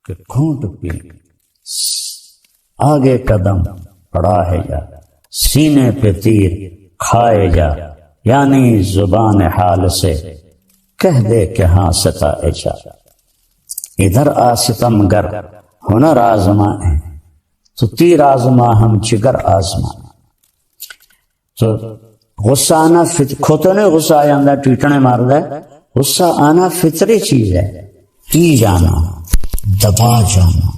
کہ گھونٹ پی، آگے قدم بڑھائے جا، سینے پہ تیر کھائے جا، یعنی زبان حال سے کہہ دے کہ ہاں ستائے جا۔ ادھر آ ستم گر ہنر آزمائیں تو تیر آزما ہم جگر آزما۔ تو غصہ آنا کھوتوں نے غصہ آ جاندہ ٹویٹنے مار دے، غصہ آنا فطری چیز ہے، پی جانا، دبا جانا،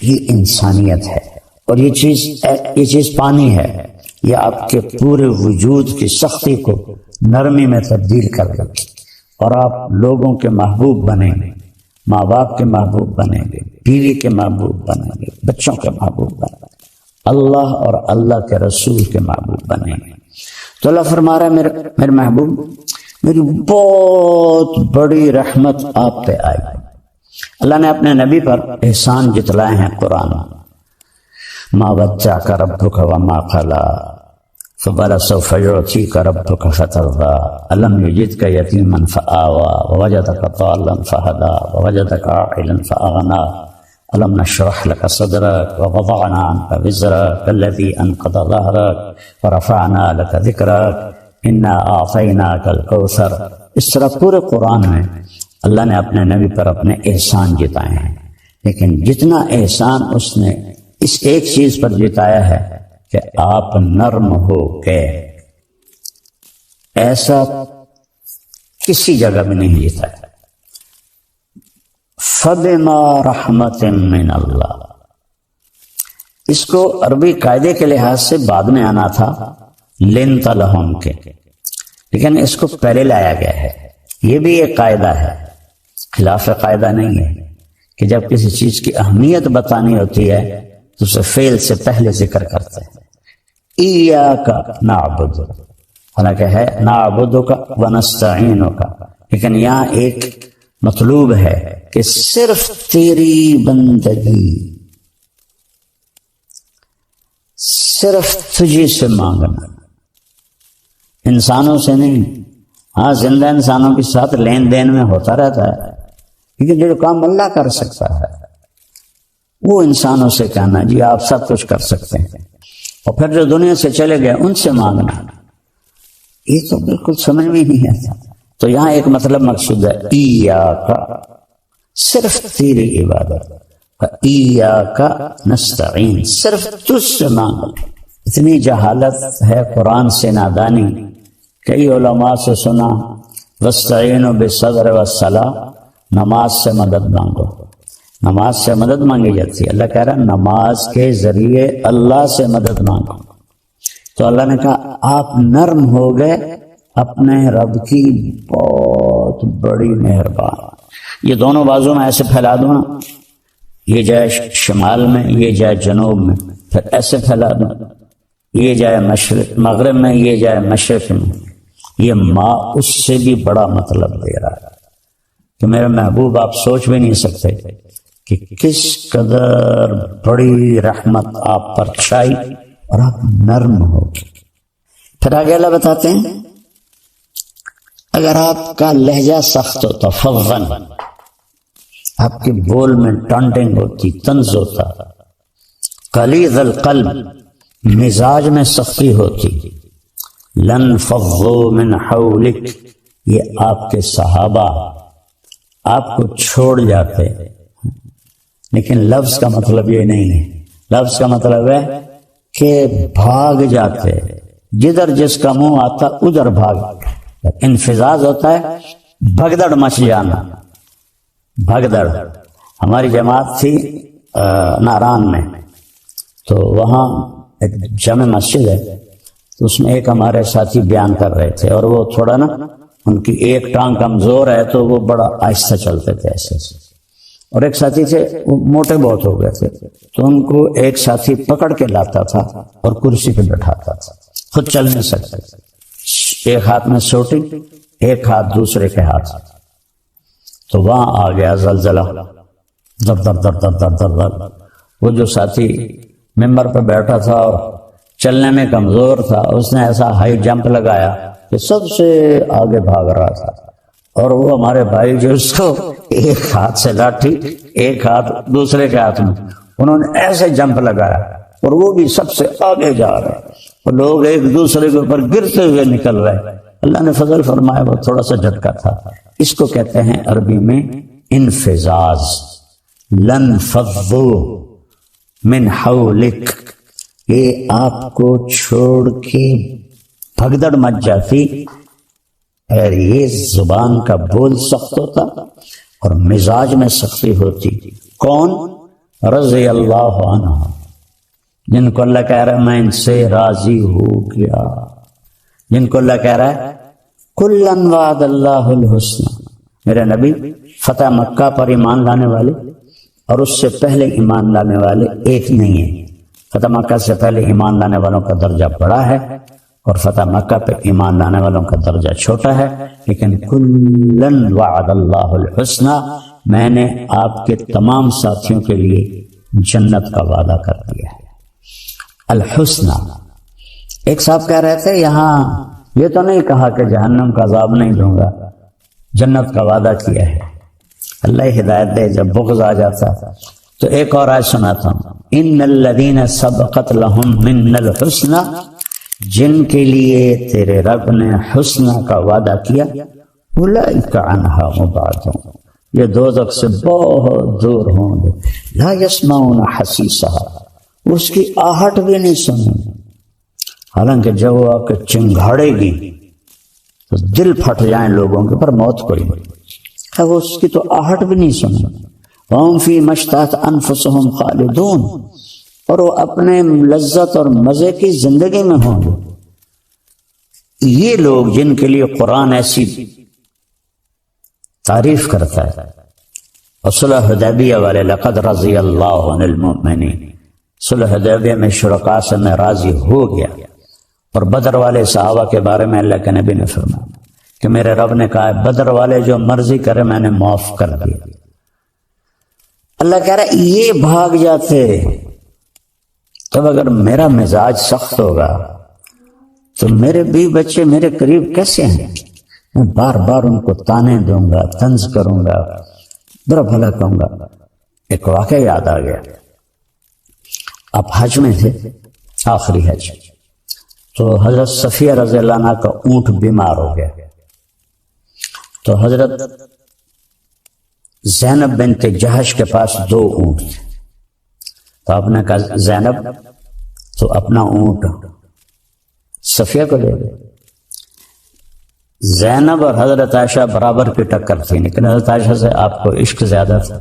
یہ انسانیت ہے۔ اور یہ چیز پانی ہے، یہ آپ کے پورے وجود کی سختی کو نرمی میں تبدیل کر دے گی، اور آپ لوگوں کے محبوب بنیں گے، ماں باپ کے محبوب بنیں گے، بیوی کے محبوب بنیں گے، بچوں کے محبوب بنیں گے، اللہ اور اللہ کے رسول کے محبوب بنیں گے۔ تو اللہ فرما رہا ہے میرے محبوب، میری بہت بڑی رحمت آپ پہ آئی۔ اللہ نے اپنے نبی پر احسان جتلائے ہیں قرآن میں، ما ودعک ربک وما قلی فلسوف یعطیک ربک فترضی الم یجدک یتیما فآوی ووجدک ضالا فہدی ووجدک عائلا فأغنی الم نشرح لک صدرک ووضعنا عنک وزرک الذی انقض ظہرک ورفعنا لک ذکرک انا اعطیناک الکوثر۔ اس طرح پورے قرآن میں اللہ نے اپنے نبی پر اپنے احسان جتائے ہیں، لیکن جتنا احسان اس نے اس ایک چیز پر جتایا ہے کہ آپ نرم ہو کے، ایسا کسی جگہ بھی نہیں جتایا۔ فَبِمَا رَحْمَةٍ مِّنَ اللَّهِ، اس کو عربی قاعدے کے لحاظ سے بعد میں آنا تھا لِنْتَ لَهُمْ کے، لیکن اس کو پہلے لایا گیا ہے۔ یہ بھی ایک قاعدہ ہے، خلاف قاعدہ نہیں ہے، کہ جب کسی چیز کی اہمیت بتانی ہوتی ہے تو اسے فعل سے پہلے ذکر کرتے ہیں۔ ایاک نعبد، حالانکہ ہے نعبدک ونستعینک، لیکن یہاں ایک مطلوب ہے کہ صرف تیری بندگی، صرف تجھی سے مانگنا، انسانوں سے نہیں۔ ہاں زندہ انسانوں کے ساتھ لین دین میں ہوتا رہتا ہے، لیکن جو کام اللہ کر سکتا ہے وہ انسانوں سے کہنا جی آپ سب کچھ کر سکتے ہیں، اور پھر جو دنیا سے چلے گئے ان سے مانگنا، یہ تو بالکل سمجھ میں نہیں آتا۔ تو یہاں ایک مطلب مقصود ہے، ایاک، صرف تیری عبادت، ایاک نستعین، صرف تجھ سے مانگنا۔ اتنی جہالت ہے قرآن سے نادانی، کئی علماء سے سنا وَاسْتَعِينُوا بِالصَّبْرِ وَالصَّلَاةِ، نماز سے مدد مانگو، نماز سے مدد مانگی جاتی ہے۔ اللہ کہہ رہا ہے نماز کے ذریعے اللہ سے مدد مانگو۔ تو اللہ نے کہا آپ نرم ہو گئے اپنے رب کی بہت بڑی مہربان۔ یہ دونوں بازو میں ایسے پھیلا دوں نا، یہ جائے شمال میں، یہ جائے جنوب میں، پھر ایسے پھیلا دوں، یہ جائے مشرق مغرب میں، یہ جائے مشرق میں، یہ ماں اس سے بھی بڑا مطلب دے رہا ہے کہ میرے محبوب آپ سوچ بھی نہیں سکتے کہ کس قدر بڑی رحمت آپ پر چھائی اور آپ نرم ہو گئے۔ پھر آگے اللہ بتاتے ہیں اگر آپ کا لہجہ سخت ہوتا، فظن، آپ کے بول میں ٹانٹنگ ہوتی، طنز ہوتا، غلیظ القلب، مزاج میں سختی ہوتی، لن فضوا من حولک، یہ آپ کے صحابہ آپ کو چھوڑ جاتے۔ لیکن لفظ کا مطلب یہ نہیں ہے، لفظ کا مطلب ہے کہ بھاگ جاتے، جدھر جس کا منہ آتا ادھر بھاگ۔ انفزاز ہوتا ہے بھگدڑ مچ جانا، بھگدڑ۔ ہماری جماعت تھی ناران میں، تو وہاں ایک جامع مسجد ہے، تو اس میں ایک ہمارے ساتھی بیان کر رہے تھے، اور وہ تھوڑا نا ان کی ایک ٹانگ کمزور ہے تو وہ بڑا آہستہ چلتے تھے ایسے، اور ایک ساتھی تھے وہ موٹے بہت ہو گئے تھے، تو ان کو ایک ساتھی پکڑ کے لاتا تھا اور کرسی پہ بٹھاتا تھا، خود چل نہیں سکتے، ایک ہاتھ میں سوٹی، ایک ہاتھ دوسرے کے ہاتھ۔ تو وہاں آ گیا زلزلہ، در در در در در در در۔ وہ جو ساتھی ممبر پہ بیٹھا تھا اور چلنے میں کمزور تھا، اس نے ایسا ہائی جمپ لگایا کہ سب سے آگے بھاگ رہا تھا، اور وہ ہمارے بھائی جو اس کو ایک ہاتھ سے لاٹھی ایک ہاتھ دوسرے کے ہاتھ میں، انہوں نے ایسے جمپ لگایا اور وہ بھی سب سے آگے جا رہے اور لوگ ایک دوسرے کے اوپر گرتے ہوئے نکل رہے۔ اللہ نے فضل فرمایا وہ تھوڑا سا جھٹکا تھا۔ اس کو کہتے ہیں عربی میں انفزاز۔ لن فضوا من حولک، یہ آپ کو چھوڑ کے بھگدڑ مچ جاتی، اور یہ زبان کا بول سخت ہوتا اور مزاج میں سختی ہوتی۔ کون؟ رضی اللہ عنہ، جن کو اللہ کہہ رہا ہے میں ان سے راضی ہو گیا، جن کو اللہ کہہ رہا ہے کلن وعد اللہ الحسنى۔ میرے نبی فتح مکہ پر ایمان لانے والے اور اس سے پہلے ایمان لانے والے ایک نہیں ہیں۔ فتح مکہ سے پہلے ایمان لانے والوں کا درجہ بڑا ہے اور فتح مکہ پہ ایمان لانے والوں کا درجہ چھوٹا ہے، لیکن کلن وعد اللہ الحسنى، میں نے آپ کے تمام ساتھیوں کے لیے جنت کا وعدہ کر دیا ہے۔ الحسنى، ایک صاحب کہہ رہے تھے یہاں یہ تو نہیں کہا کہ جہنم کا عذاب نہیں دوں گا، جنت کا وعدہ کیا ہے۔ اللہ ہدایت دے، جب بغض آ جاتا تو ایک اور آیت سناتا ہوں، ان الذین سبقت لہم من الحسنى، جن کے لیے تیرے رب نے حسنہ کا وعدہ کیا، اولئک عنہا مبعدون، یہ دوزخ سے بہت دور ہوں گے، لا یسمعون حسیسها، اس کی آہٹ بھی نہیں سنیں گے، حالانکہ جب وہ آ کے چنگھاڑے گی تو دل پھٹ جائیں لوگوں کے، پر موت کوئی نہیں، وہ اس کی تو آہٹ بھی نہیں سنیں گے۔ وَهُمْ فِي مَا اشْتَهَتْ أَنفُسُهُمْ خَالِدُونَ، اور وہ اپنے لذت اور مزے کی زندگی میں ہوں گے۔ یہ لوگ جن کے لیے قرآن ایسی تعریف کرتا ہے، اور صلح حدیبیہ والے لقد رضی اللہ عن المؤمنین، صلح حدیبیہ میں شرکاء سے میں راضی ہو گیا، اور بدر والے صحابہ کے بارے میں اللہ کے نبی نے فرمایا کہ میرے رب نے کہا ہے بدر والے جو مرضی کرے میں نے معاف کر دیا۔ اللہ کہہ رہا ہے یہ بھاگ جاتے، تب اگر میرا مزاج سخت ہوگا تو میرے بیوی بچے میرے قریب کیسے ہیں؟ میں بار بار ان کو تانے دوں گا، طنز کروں گا، برا بھلا کہوں گا۔ ایک واقعہ یاد آ گیا، آپ حج میں تھے، آخری حج، تو حضرت صفیہ رضی اللہ عنہ کا اونٹ بیمار ہو گیا، تو حضرت زینب بنت جہش کے پاس 2 اونٹ تھے، تو آپ نے کہا زینب تو اپنا اونٹ صفیہ کو دے دے۔ زینب اور حضرت عائشہ برابر کی ٹکر تھی، لیکن حضرت عائشہ سے آپ کو عشق زیادہ تھا،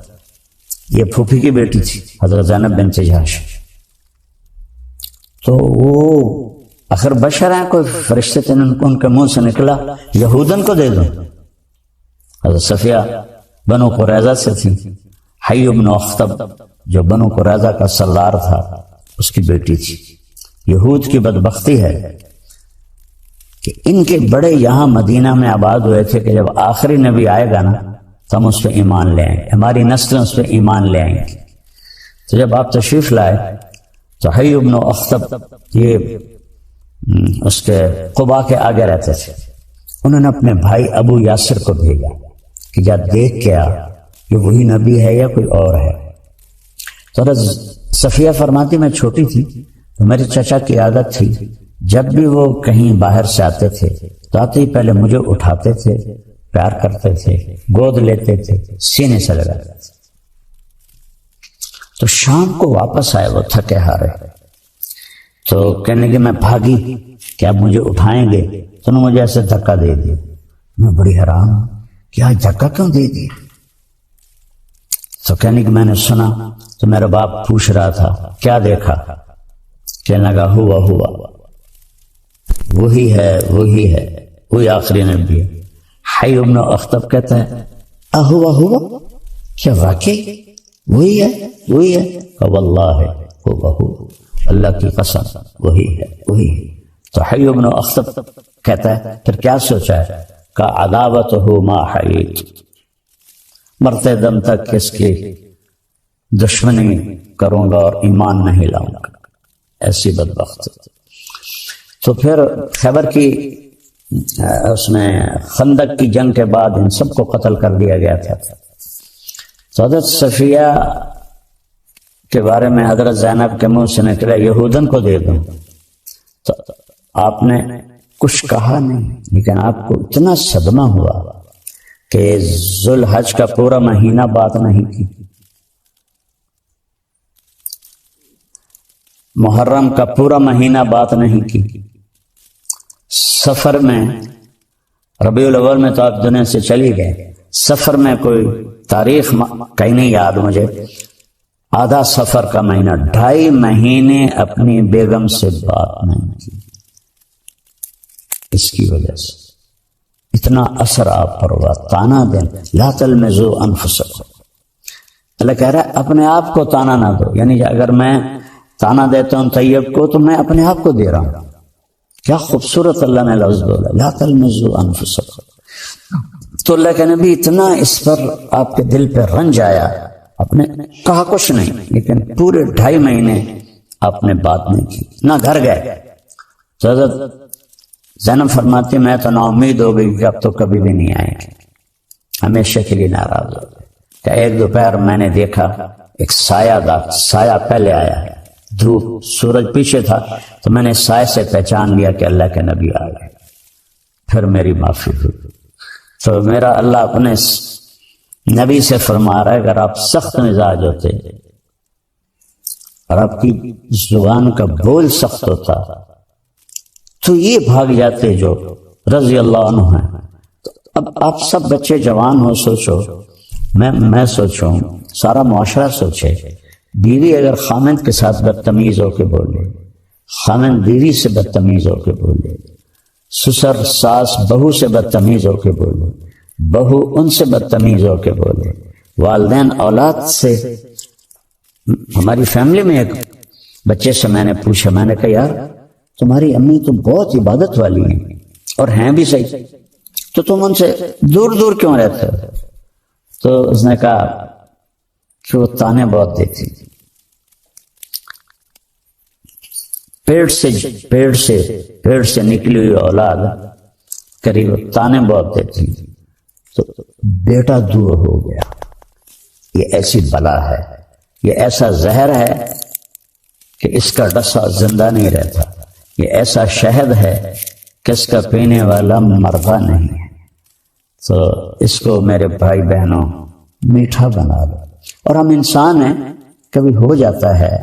یہ پھوپھی کی بیٹی تھی حضرت زینب بنت جہش، تو وہ آخر بشر ہیں، کوئی فرشتے تھے، ان کے منہ سے نکلا یہودن کو دے دو۔ حضرت صفیہ بنو قریظہ سے تھی، حی بن اخطب جو بنو قریظہ کا سردار تھا اس کی بیٹی تھی۔ یہود کی بدبختی ہے کہ ان کے بڑے یہاں مدینہ میں آباد ہوئے تھے کہ جب آخری نبی آئے گا نا تو ہم اس پہ ایمان لے آئیں گے، ہماری نسلیں اس پہ ایمان لے آئیں گی۔ تو جب آپ تشریف لائے تو حی بن اخطب یہ اس کے قبا کے آگے رہتے تھے، انہوں نے اپنے بھائی ابو یاسر کو بھیجا کہ جا دیکھ کے آ کہ وہی نبی ہے یا کوئی اور ہے۔ تو حضرت صفیہ فرماتی میں چھوٹی تھی تو میرے چچا کی عادت تھی جب بھی وہ کہیں باہر سے آتے تھے تو آتے ہی پہلے مجھے اٹھاتے تھے، پیار کرتے تھے، گود لیتے تھے، سینے سے لگاتے تھے۔ تو شام کو واپس آئے وہ تھکے ہارے، تو کہنے کہ میں بھاگی کہ آپ مجھے اٹھائیں گے، تو انہوں نے مجھے ایسے دھکا دے دیا۔ میں بڑی حیران ہوں کہ آج دھکا کیوں دے دیا؟ تو کہنے کہ میں نے سنا تو میرا باپ پوچھ رہا تھا کیا دیکھا؟ کہنے لگا ہوا وہی وہی آخری نبی ہے۔ حی بن اخطب کہتا ہے ہوا کیا واقعی وہی ہے؟ واللہ ہوا اللہ کی قسم وہی ہے۔ تو حی بن اخطب کہتا ہے پھر کیا سوچا ہے؟ کا عداوت ہو ما حییت، مرتے دم تک اس کی دشمنی کروں گا اور ایمان نہیں لاؤں گا، ایسی بدبخت۔ تو پھر خیبر کی اس میں خندق کی جنگ کے بعد ان سب کو قتل کر دیا گیا تھا. تو حضرت صفیہ کے بارے میں حضرت زینب کے منہ سے نکلا یہودن کو دے دوں. تو آپ نے کچھ کہا نہیں، لیکن آپ کو اتنا صدمہ ہوا کہ ذوالحج کا پورا مہینہ بات نہیں کی، محرم کا پورا مہینہ بات نہیں کی، سفر میں ربیع الاول میں تو آپ دنیا سے چلی گئے، سفر میں کوئی تاریخ کہیں نہیں یاد مجھے، آدھا سفر کا مہینہ 2.5 مہینے اپنی بیگم سے بات نہیں کی. اس کی وجہ سے اتنا اثر آپ پر ہوا. تانا دیں لا تلمزوا انفسکم، اللہ کہہ رہا ہے اپنے آپ کو تانا نہ دو. یعنی اگر میں تانا دیتا ہوں طیب کو تو میں اپنے آپ کو دے رہا ہوں. کیا خوبصورت اللہ نے لفظ بولا، لا تلمزوا انفسکم. تو اللہ کے نبی اتنا اس پر آپ کے دل پہ رنج آیا، آپ نے کہا کچھ نہیں، لیکن پورے 2.5 مہینے آپ نے بات نہیں کی، نہ گھر گئے. تو حضرت زینب فرماتی میں تو نا امید ہو گئی کہ اب تو کبھی بھی نہیں آئیں گے، ہمیشہ کے لیے ناراض ہو گئے. کہ ایک دوپہر میں نے دیکھا ایک سایہ پہلے آیا، دھوپ سورج پیچھے تھا، تو میں نے سائے سے پہچان لیا کہ اللہ کے نبی آ گئے. پھر میری معافی ہوئی. تو میرا اللہ اپنے نبی سے فرما رہا ہے اگر آپ سخت مزاج ہوتے اور آپ کی زبان کا بول سخت ہوتا تو یہ بھاگ جاتے جو رضی اللہ عنہ ہیں. تو اب آپ سب بچے جوان ہو، سوچو، میں سوچوں، سارا معاشرہ سوچے، بیوی اگر خامند کے ساتھ بدتمیز ہو کے بولے، خامند بیوی سے بدتمیز ہو کے بولے، سسر ساس بہو سے بدتمیز ہو کے بولے، بہو ان سے بدتمیز ہو کے بولے، والدین اولاد سے. ہماری فیملی میں ایک بچے سے میں نے پوچھا، میں نے کہا یار تمہاری امی تو بہت عبادت والی ہیں اور ہیں بھی صحیح، تو تم ان سے دور دور کیوں رہتے ہو؟ تو اس نے کہا کہ وہ تانے بہت دیتی، پیڑ سے نکلی ہوئی اولاد قریب تانے بہت دیتی. تو بیٹا دور ہو گیا. یہ ایسی بلا ہے، یہ ایسا زہر ہے کہ اس کا ڈسا زندہ نہیں رہتا، یہ ایسا شہد ہے کہ اس کا پینے والا مردہ نہیں ہے. تو اس کو میرے بھائی بہنوں میٹھا بنا لو. اور ہم انسان ہیں، کبھی ہو جاتا ہے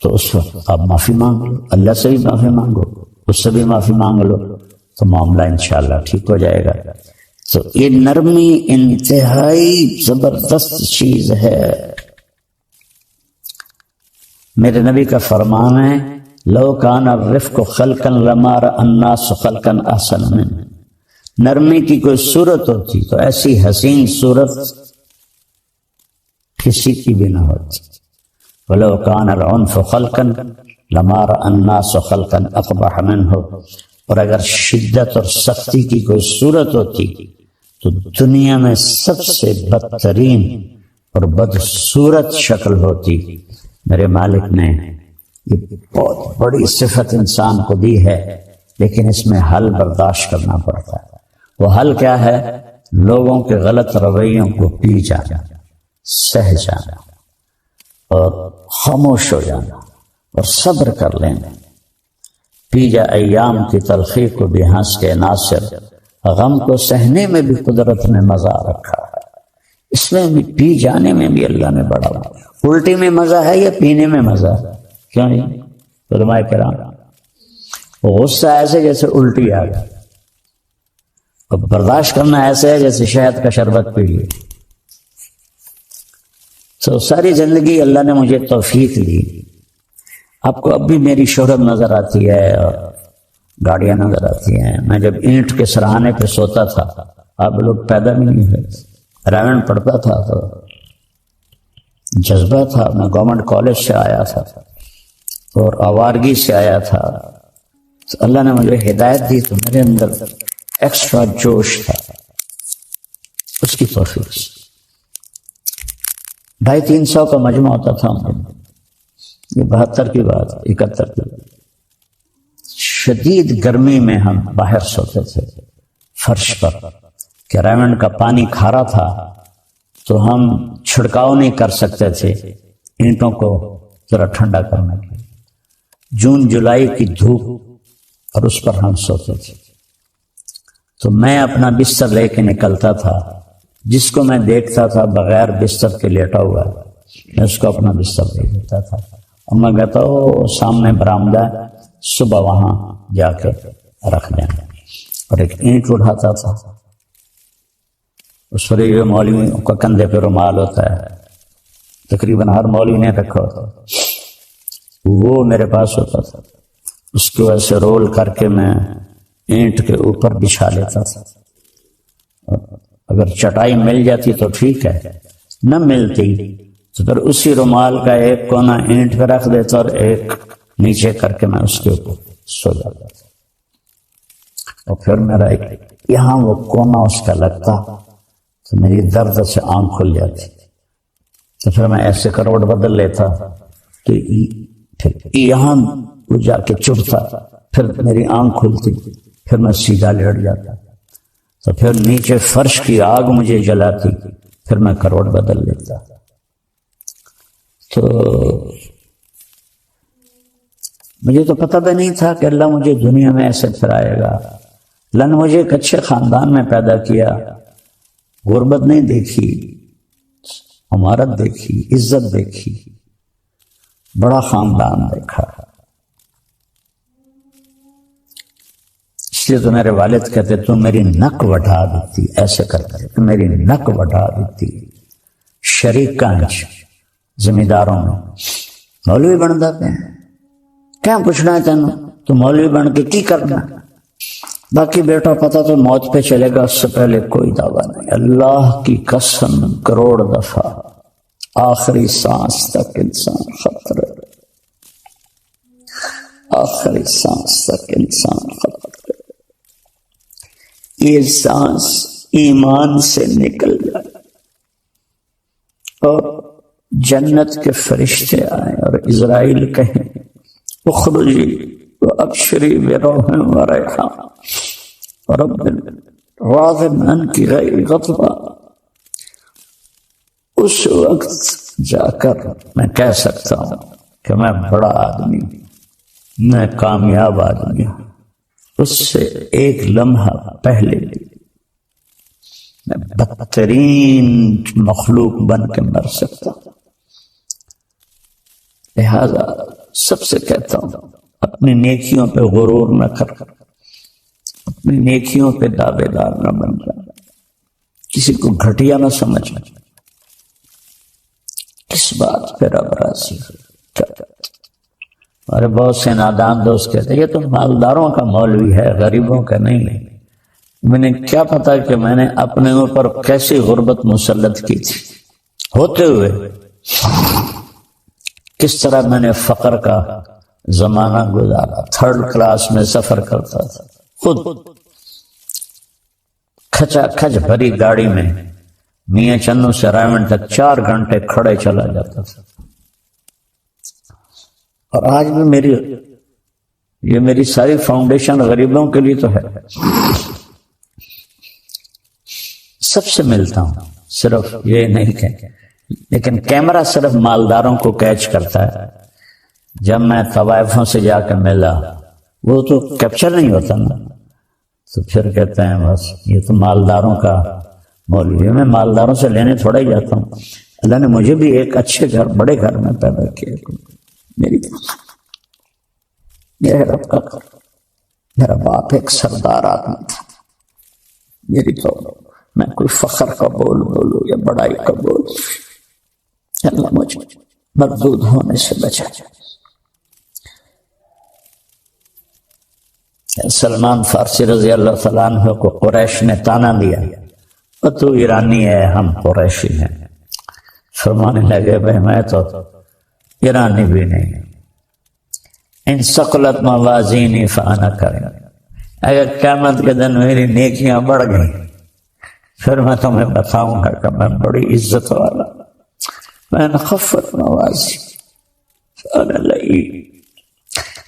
تو اس وقت آپ معافی مانگ لو، اللہ سے بھی معافی مانگو، اس سے بھی معافی مانگ لو، تو معاملہ انشاءاللہ ٹھیک ہو جائے گا. تو یہ نرمی انتہائی زبردست چیز ہے. میرے نبی کا فرمان ہے لو کان الرفق خلقا لما رأى الناس خلقا احسن منه. نرمی کی کوئی صورت ہوتی تو ایسی حسین صورت کسی کی بھی نہ ہوتی. ولو کان العنف خلقا لما رأى الناس خلقا اقبح منه. اور اگر شدت اور سختی کی کوئی صورت ہوتی تو دنیا میں سب سے بدترین اور بدصورت شکل ہوتی. میرے مالک نے یہ بہت بڑی صفت انسان کو دی ہے، لیکن اس میں حل برداشت کرنا پڑتا ہے. وہ حل کیا ہے؟ لوگوں کے غلط رویوں کو پی جانا، سہ جانا اور خاموش ہو جانا اور صبر کر لینا. پی جا ایام کی تلخی کو بھی ہنس کے ناصر، غم کو سہنے میں بھی قدرت نے مزہ رکھا ہے. اس میں بھی پی جانے میں بھی اللہ نے بڑا. الٹی میں مزہ ہے یا پینے میں مزہ ہے؟ کیوں نہیں؟ علماء کرام غصہ ایسے جیسے الٹی آ گیا، اور برداشت کرنا ایسے ہے جیسے شہد کا شربت پی لیا. تو ساری زندگی اللہ نے مجھے توفیق دی. آپ کو اب بھی میری شہرت نظر آتی ہے اور گاڑیاں نظر آتی ہیں. میں جب اینٹ کے سرہانے پہ سوتا تھا آپ لوگ پیدا بھی نہیں ہوئے، رائمنڈ پڑھتا تھا تو جذبہ تھا. میں گورنمنٹ کالج سے آیا تھا اور آوارگی سے آیا تھا. تو اللہ نے مجھے ہدایت دی تو میرے اندر ایکسٹرا جوش تھا. اس کی توفیق سے 250-300 کا مجمع ہوتا تھا. یہ 72 کی بات، 71 کی بات. شدید گرمی میں ہم باہر سوتے تھے فرش پر، کہ ریونڈ کا پانی کھارا تھا تو ہم چھڑکاؤ نہیں کر سکتے تھے اینٹوں کو ذرا ٹھنڈا کرنے کے لیے۔ جون جولائی کی دھوپ اور اس پر ہم سوتے تھے، تو میں اپنا بستر لے کے نکلتا تھا، جس کو میں دیکھتا تھا بغیر بستر کے لیٹا ہوا ہے میں اس کو اپنا بستر دے دیتا تھا، اور میں کہتا ہوں سامنے برآمدہ ہے، صبح وہاں جا کے رکھ دیں، اور ایک اینٹ اٹھاتا تھا، اس پر یہ مولوی کا کندھے پہ رومال ہوتا ہے، تقریباً ہر مولوی نے رکھا ہوتا، وہ میرے پاس ہوتا تھا، اس کو ایسے رول کر کے میں اینٹ کے اوپر بچھا لیتا تھا، اگر چٹائی مل جاتی تو ٹھیک ہے، نہ ملتی تو پھر اسی رومال کا ایک کونا اینٹ پہ رکھ دیتا اور ایک نیچے کر کے میں اس کے اوپر سو جاتا تھا، اور پھر میرا یہاں وہ کونا اس کا لگتا تو میری درد سے آنکھ کھل جاتی، تو پھر میں ایسے کروٹ بدل لیتا تو پھر یہاں وہ جا کے چبھتا، پھر میری آنکھ کھلتی، پھر میں سیدھا لیٹ جاتا، تو پھر نیچے فرش کی آگ مجھے جلاتی، پھر میں کروٹ بدل لیتا۔ تو مجھے تو پتہ بھی نہیں تھا کہ اللہ مجھے دنیا میں ایسے پھرائے گا۔ اللہ نے مجھے ایک اچھے خاندان میں پیدا کیا، غربت نہیں دیکھی، عمارت دیکھی، عزت دیکھی، بڑا خاندان دیکھا۔ اس لیے تو میرے والد کہتے تو میری نک وٹا دیتی، ایسے کرتے تو میری نک وٹا دیتی۔ شریک گنج زمینداروں میں مولوی بن جاتے ہیں، کیا پوچھنا ہے تینوں، تو مولوی بن کے کی کرنا، باقی بیٹا پتا تو موت پہ چلے گا، اس سے پہلے کوئی دعویٰ نہیں۔ اللہ کی قسم کروڑ دفعہ آخری سانس تک انسان خطرے، آخری سانس تک انسان خطرے، یہ سانس ایمان سے نکل جائے اور جنت کے فرشتے آئیں اور اسرائیل کہیں اخرجی وابشری بروح وریحان رب راغب عنک غیر غضبان، اس وقت جا کر میں کہہ سکتا ہوں کہ میں بڑا آدمی، میں کامیاب آدمی ہوں۔ اس سے ایک لمحہ پہلے میں بدترین مخلوق بن کے مر سکتا ہوں۔ لہذا سب سے کہتا ہوں اپنی نیکیوں پہ غرور نہ کر، اپنی نیکیوں پہ دعوے دار نہ بن جا، کسی کو گھٹیا نہ سمجھ، کس بات پہ رب راضی ہے۔ ہمارے بہت سے نادان دوست کہتے ہیں یہ تو مالداروں کا مولوی ہے، غریبوں کا نہیں ہے۔ میں نے کیا پتا کہ میں نے اپنے اوپر کیسی غربت مسلط کی تھی ہوتے ہوئے، کس طرح میں نے فقر کا زمانہ گزارا، تھرڈ کلاس میں سفر کرتا تھا، خود کھچا کھچ بھری گاڑی میں میاں چنو سے رائمنڈ تک 4 گھنٹے کھڑے چلا جاتا تھا، اور آج بھی یہ میری ساری فاؤنڈیشن غریبوں کے لیے تو ہے۔ سب سے ملتا ہوں، صرف یہ نہیں کہ لیکن کیمرہ صرف مالداروں کو کیچ کرتا ہے۔ جب میں طوائفوں سے جا کے ملا، وہ تو کیپچر نہیں ہوتا نا، تو پھر کہتے ہیں بس یہ تو مالداروں کا مولوی ہے۔ میں مالداروں سے لینے تھوڑا ہی جاتا ہوں، اللہ نے مجھے بھی ایک اچھے گھر، بڑے گھر میں پیدا کیا، میرے رب کا گھر، میرا باپ ایک سردار آدمی تھا، میری تو میں کوئی فخر کا بول بولوں یا بڑائی کا بول، اللہ مجھے مردود ہونے سے بچا۔ سلمان فارسی رضی اللہ تعالیٰ عنہ کو قریش نے تانا دیا، اور تو ایرانی ہے ہم قریشی ہیں، فرمانے لگے بھائی میں تو ایرانی بھی نہیں، ان ثقلت موازینی فانا کریں، اگر قیامت کے دن میری نیکیاں بڑھ گئیں پھر میں تمہیں بتاؤں گا کہ میں بڑی عزت والا، میں خفت موازی فانا لئی،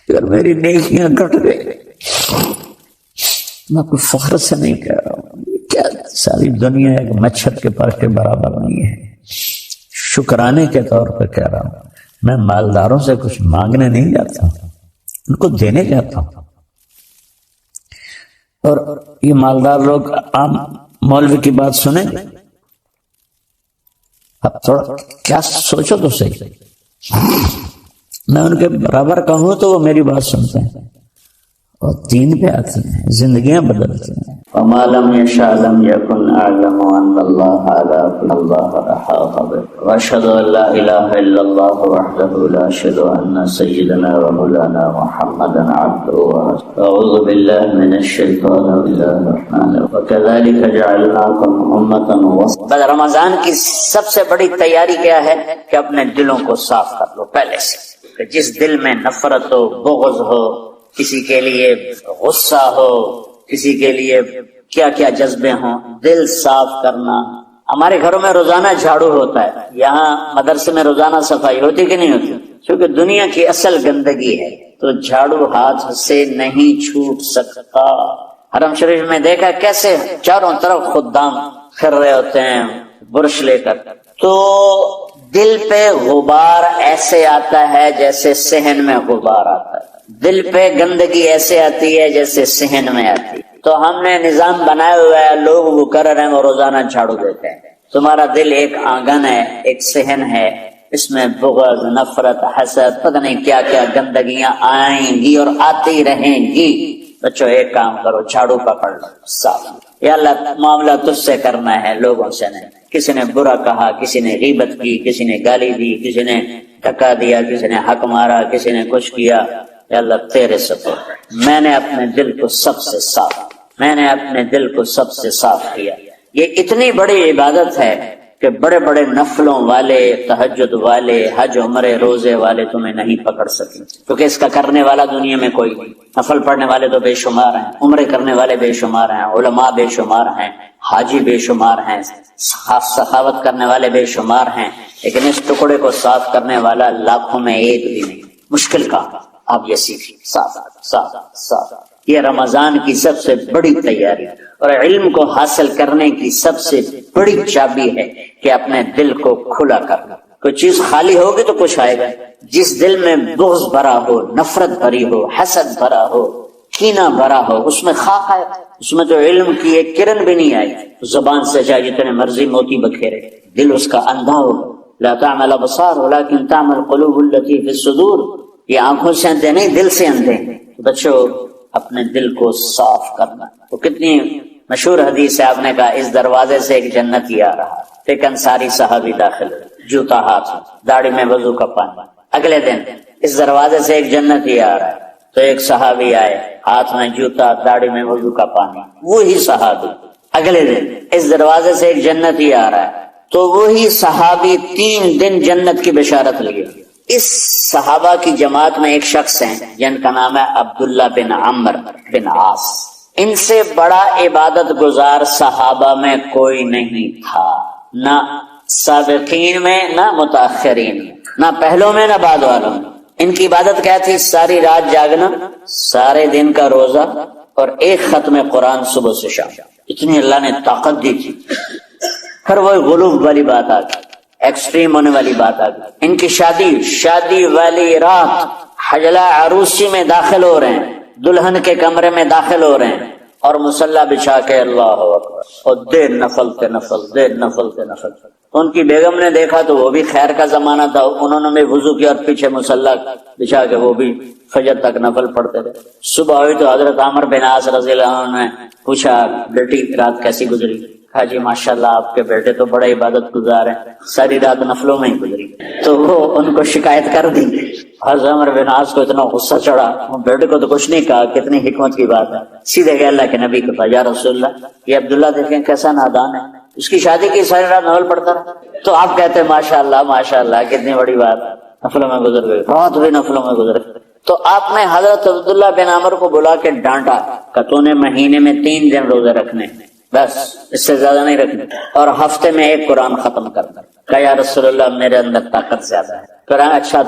اگر میری نیکیاں گھٹ گئی میں کوئی فخر سے نہیں کہہ رہا ہوں، کیا ساری دنیا ایک مچھر کے پر کے برابر نہیں ہے، شکرانے کے طور پہ کہہ رہا ہوں۔ میں مالداروں سے کچھ مانگنے نہیں جاتا، ان کو دینے جاتا ہوں۔ اور یہ مالدار لوگ عام مولوی کی بات سنیں، اب تھوڑا کیا سوچو تو صحیح، میں ان کے برابر کہوں تو وہ میری بات سنتے ہیں اور دین پہ آتے ہیں، زندگیاں بدلتے ہیں۔ وما لم يشاء لم يكن اعلم ان الله على كل الله احاط به واشهد ان لا اله الا الله وحده لا شريك له ان سيدنا ومولانا محمدا عبده ورسوله اعوذ بالله من الشيطان الرجيم وكذلك جعلناكم امه وسطا۔ رمضان کی سب سے بڑی تیاری کیا ہے کہ اپنے دلوں کو صاف کر لو پہلے سے، کہ جس دل میں نفرت ہو، بغض ہو، کسی کے لیے غصہ ہو، کسی کے لیے کیا کیا جذبے ہوں، دل صاف کرنا۔ ہمارے گھروں میں روزانہ جھاڑو ہوتا ہے، یہاں مدرسے میں روزانہ صفائی ہوتی کہ نہیں ہوتی؟ کیونکہ دنیا کی اصل گندگی ہے تو جھاڑو ہاتھ سے نہیں چھوٹ سکتا۔ حرم شریف میں دیکھا کیسے چاروں طرف خدام پھر رہے ہوتے ہیں برش لے کر، تو دل پہ غبار ایسے آتا ہے جیسے صحن میں غبار آتا ہے، دل پہ گندگی ایسے آتی ہے جیسے صحن میں آتی ہے۔ تو ہم نے نظام بنایا ہوا ہے، لوگ وہ کر رہے ہیں، وہ روزانہ جھاڑو دیتے ہیں۔ تمہارا دل ایک آنگن ہے، ایک صحن ہے، اس میں بغض، نفرت، حسد، پتہ نہیں کیا کیا گندگیاں آئیں گی اور آتی رہیں گی۔ بچوں ایک کام کرو، جھاڑو پکڑ لو، صاف۔ یا اللہ معاملہ تجھ سے کرنا ہے، لوگوں سے نہیں۔ کسی نے برا کہا، کسی نے غیبت کی، کسی نے گالی دی، کسی نے دھکا دیا، کسی نے حق مارا، کسی نے کچھ کیا، یا اللہ تیرے سپر میں نے اپنے دل کو سب سے صاف، میں نے اپنے دل کو سب سے صاف کیا۔ یہ اتنی بڑی عبادت ہے کہ بڑے بڑے نفلوں والے، تہجد والے، حج عمرے روزے والے تمہیں نہیں پکڑ سکے، کیونکہ اس کا کرنے والا دنیا میں کوئی نہیں۔ نفل پڑھنے والے تو بے شمار ہیں، عمرے کرنے والے بے شمار ہیں، علماء بے شمار ہیں، حاجی بے شمار ہیں، سخاوت کرنے والے بے شمار ہیں، لیکن اس ٹکڑے کو صاف کرنے والا لاکھوں میں ایک بھی نہیں۔ مشکل کام آپ یہ سیکھیں، صاف صاف صاف۔ یہ رمضان کی سب سے بڑی تیاری اور علم کو حاصل کرنے کی سب سے بڑی چابی ہے کہ اپنے دل کو کھلا کرنا۔ کوئی چیز خالی ہوگی تو کچھ آئے گا۔ جس دل میں بغض بھرا ہو، نفرت بھری ہو، حسد بھرا ہو، کینہ بھرا ہو، اس میں خاک آئے، اس میں تو علم کی ایک کرن بھی نہیں آئی۔ زبان سے چاہے جتنے مرضی موتی بکھیرے، دل اس کا اندھا ہو۔ لا تعمل ابصار ولكن تعمل قلوب التي في الصدور۔ یہ آنکھوں سے اندھے نہیں، دل سے اندھے۔ بچوں اپنے دل کو صاف کرنا۔ تو کتنی مشہور حدیث ہے، آپ نے کہا اس دروازے سے ایک جنتی آ رہا، ایک انصاری صحابی داخل، جوتا ہاتھ، داڑھی میں وضو کا پانی۔ اگلے دن اس دروازے سے ایک جنتی آ رہا ہے، تو ایک صحابی آئے، ہاتھ میں جوتا، داڑھی میں وضو کا پانی، وہی صحابی۔ اگلے دن اس دروازے سے ایک جنتی آ رہا ہے، تو وہی صحابی 3 دن جنت کی بشارت لیے۔ اس صحابہ کی جماعت میں ایک شخص ہیں جن کا نام ہے عبداللہ بن عمر بن عاص۔ ان سے بڑا عبادت گزار صحابہ میں کوئی نہیں تھا، نہ سابقین میں، نہ متاخرین، نہ پہلوں میں، نہ بعد والوں میں۔ ان کی عبادت کیا تھی؟ ساری رات جاگنا، سارے دن کا روزہ، اور ایک ختم قرآن صبح سے شام۔ اتنی اللہ نے طاقت دی تھی۔ پھر وہ غلوب والی بات آ گئی، ایکسٹریم ہونے والی بات آ گئی۔ ان کی شادی والی رات حجلہ عروسی میں داخل ہو رہے ہیں، دلہن کے کمرے میں داخل ہو رہے ہیں، اور مصلی بچھا کے اللہ اکبر، اور دیر نفل کے نفل، دیر نفل کے نفل۔ ان کی بیگم نے دیکھا تو وہ بھی خیر کا زمانہ تھا، انہوں نے بھی وضو کیا اور پیچھے مصلی بچھا کے وہ بھی فجر تک نفل پڑھتے رہے۔ صبح ہوئی تو حضرت عمر بن عاص رضی اللہ عنہ نے پوچھا بیٹی رات کیسی گزری؟ کہا جی ماشاءاللہ آپ کے بیٹے تو بڑے عبادت گزار ہیں، ساری رات نفلوں میں ہی گزری۔ تو وہ ان کو شکایت کر دی۔ حضرت عمر بن عاص کو اتنا غصہ چڑھا، بیٹے کو تو کچھ نہیں کہا، کتنی حکمت کی بات ہے، سیدھے گئے اللہ کے نبی کے پاس، یا رسول اللہ یہ عبداللہ دیکھیں کیسا نادان ہے، اس کی شادی کی ساری رات نفل پڑھتا رہا، تو آپ کہتے ہیں ماشاءاللہ ماشاءاللہ کتنی بڑی بات ہے، نفلوں میں گزر گئی، رات بھی نفلوں میں گزر گئی۔ تو آپ نے حضرت عبداللہ بن عمر کو بلا کے ڈانٹا کہ تو نے مہینے میں 3 دن روزے رکھنے، بس اس سے زیادہ نہیں رکھنے، اور ہفتے میں 1 قرآن ختم کرنا۔ کہا یا رسول اللہ میرے اندر طاقت زیادہ ہے۔ کہا اچھا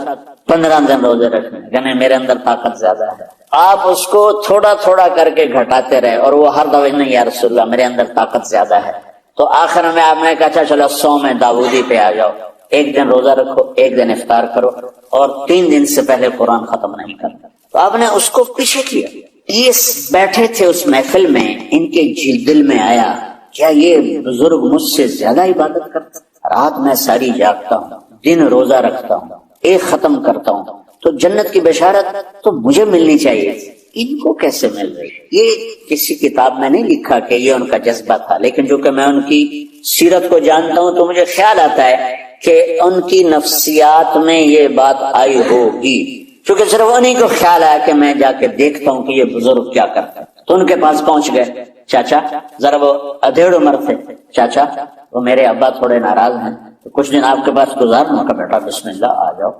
15 دن روزے رکھنے، کہنے میرے اندر طاقت زیادہ ہے۔ آپ اس کو تھوڑا تھوڑا کر کے گھٹاتے رہے، اور وہ ہر دفعہ نہیں یا رسول اللہ میرے اندر طاقت زیادہ ہے، تو آخر میں آپ نے کہا اچھا چلو 100 میں داؤدی پہ آ جاؤ، ایک دن روزہ رکھو، ایک دن افطار کرو، اور 3 دن سے پہلے قرآن ختم نہیں کرنا۔ تو آپ نے اس کو پیچھے کیا۔ یہ بیٹھے تھے اس محفل میں، ان کے دل میں آیا کیا یہ بزرگ مجھ سے زیادہ عبادت کرتا، رات میں ساری جاگتا ہوں، دن روزہ رکھتا ہوں، ایک ختم کرتا ہوں، تو جنت کی بشارت تو مجھے ملنی چاہیے، ان کو کیسے مل رہی؟ یہ کسی کتاب میں نہیں لکھا کہ یہ ان کا جذبہ تھا، لیکن جو کہ میں ان کی سیرت کو جانتا ہوں تو مجھے خیال آتا ہے کہ ان کی نفسیات میں یہ بات آئی ہوگی، کیونکہ صرف انہیں کو خیال آیا کہ میں جا کے دیکھتا ہوں کہ یہ بزرگ کیا کرتا ہے، تو ان کے پاس پہنچ گئے۔ چاچا ذرا، وہ ادھیڑ عمر تھے، چاچا وہ میرے ابا تھوڑے ناراض ہیں، تو کچھ دن آپ کے پاس گزارنے کا، بیٹا بسم اللہ آ جاؤ۔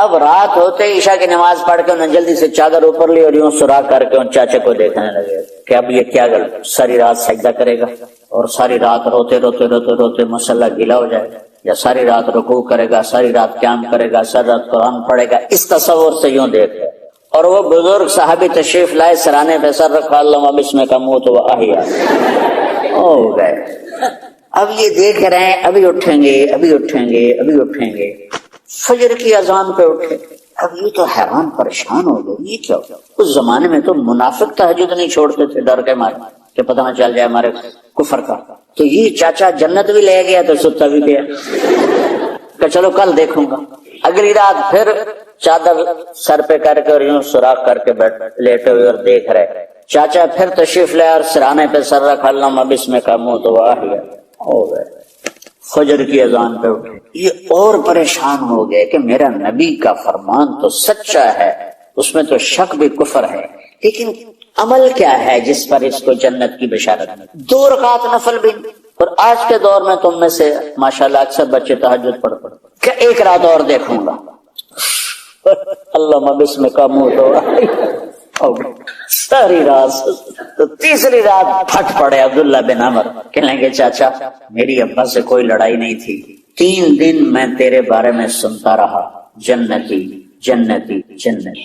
اب رات ہوتے عشاء کی نماز پڑھ کے انہوں نے جلدی سے چادر اوپر لی اور یوں سراغ کر کے ان چاچے کو دیکھنے لگے کہ اب یہ کیا غلط، ساری رات سجدہ کرے گا اور ساری رات روتے روتے روتے روتے مصلی گیلا ہو جائے گا، یا ساری رات رکوع کرے گا، ساری رات قیام کرے گا، ساری رات قرآن پڑھے گا، اس تصور سے یوں دیکھ رہے۔ اور وہ بزرگ صحابی تشریف لائے، سرانے پہ سر رکھا، اللہم بسمک اموت و احیا، ہو گئے۔ اب یہ دیکھ رہے ہیں ابھی اٹھیں گے، ابھی اٹھیں گے، ابھی اٹھیں گے، فجر کی اذان پہ اٹھے۔ اب یہ تو حیران پریشان ہو گئے، یہ کیا؟ اس زمانے میں تو منافق تہجد نہیں چھوڑتے تھے ڈر کے مارے کہ پتہ نہ چل جائے ہمارے کفر کا، تو یہ چاچا جنت بھی لے گیا تو ستا بھی گیا کہ چلو کل دیکھوں گا۔ اگلی رات پھر چادر سر پہ کر کے اور یوں سوراخ کر کے لیٹے ہوئے اور دیکھ رہے، چاچا پھر تشریف لے اور سرانے پہ سر رکھا، اللہم بسمک اموت و احیا، ہو گئے۔ فجر کی اذان پہ اٹھے، یہ اور پریشان ہو گئے کہ میرا نبی کا فرمان تو سچا ہے، اس میں تو شک بھی کفر ہے، لیکن عمل کیا ہے جس پر اس کو جنت کی بشارت ہے؟ 2 رکعت نفل بھی، اور آج کے دور میں تم میں سے ماشاءاللہ اکثر بچے تہجد پڑھ کہ ایک رات اور دیکھوں گا، اللہم بسمک اموت و احیا، ساری رات۔ تو تیسری رات پھٹ پڑے عبداللہ بن عمر، کہنے لگے چاچا میری ابا سے کوئی لڑائی نہیں تھی، 3 دن میں تیرے بارے میں سنتا رہا، جنتی جنتی جنتی،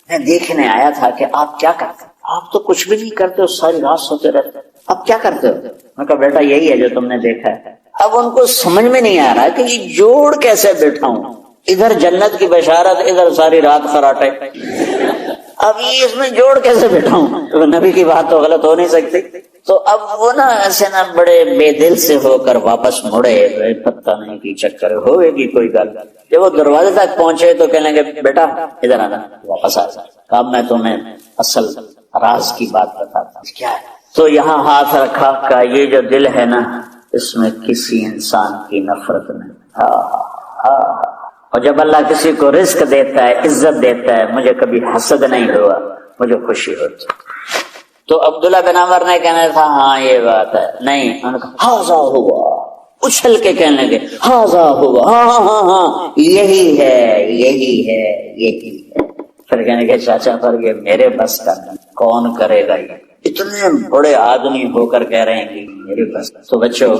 میں دیکھنے آیا تھا کہ آپ کیا کرتے، آپ تو کچھ بھی نہیں کرتے ہو، ساری رات سوتے رہتے، اب کیا کرتے ہو؟ میں کہا بیٹا یہی ہے جو تم نے دیکھا ہے۔ اب ان کو سمجھ میں نہیں آ رہا کہ یہ جوڑ کیسے بیٹھا ہوں، ادھر جنت کی بشارت، ادھر ساری رات خراٹے، اب یہ اس میں جوڑ کیسے بیٹھا ہوں؟ تو نبی کی بات تو غلط ہو نہیں سکتی۔ تو اب وہ نا ایسے نا بڑے بے دل سے ہو کر واپس مڑے، پتہ نہیں کی چکر ہوئے گی کوئی گل۔ جب وہ دروازے تک پہنچے تو کہنے لگے بیٹا ادھر آنا، واپس آ جا، کہا میں تمہیں اصل راز کی بات بتاتا ہوں۔ کیا ہے؟ تو یہاں ہاتھ رکھا، کہ یہ جو دل ہے نا اس میں کسی انسان کی نفرت نہیں۔ اور جب اللہ کسی کو رزق دیتا ہے، عزت دیتا ہے، مجھے کبھی حسد نہیں ہوا، مجھے خوشی ہوتی۔ تو عبداللہ بن عمر نے کہنا تھا ہاں یہ بات ہے، نہیں، انہوں نے کہا ہاذا ہوا، اچھل کے کہنے لگے ہاذا ہوا، ہاں ہاں ہاں ہاں یہی ہے یہی ہے یہی ہے۔ پھر کہنے لگے چاچا پر یہ میرے بس کا نہیں، کون کرے گا، یہ اتنے بڑے آدمی ہو کر کہہ رہے ہیں کہ میرے بس۔ تو بچوں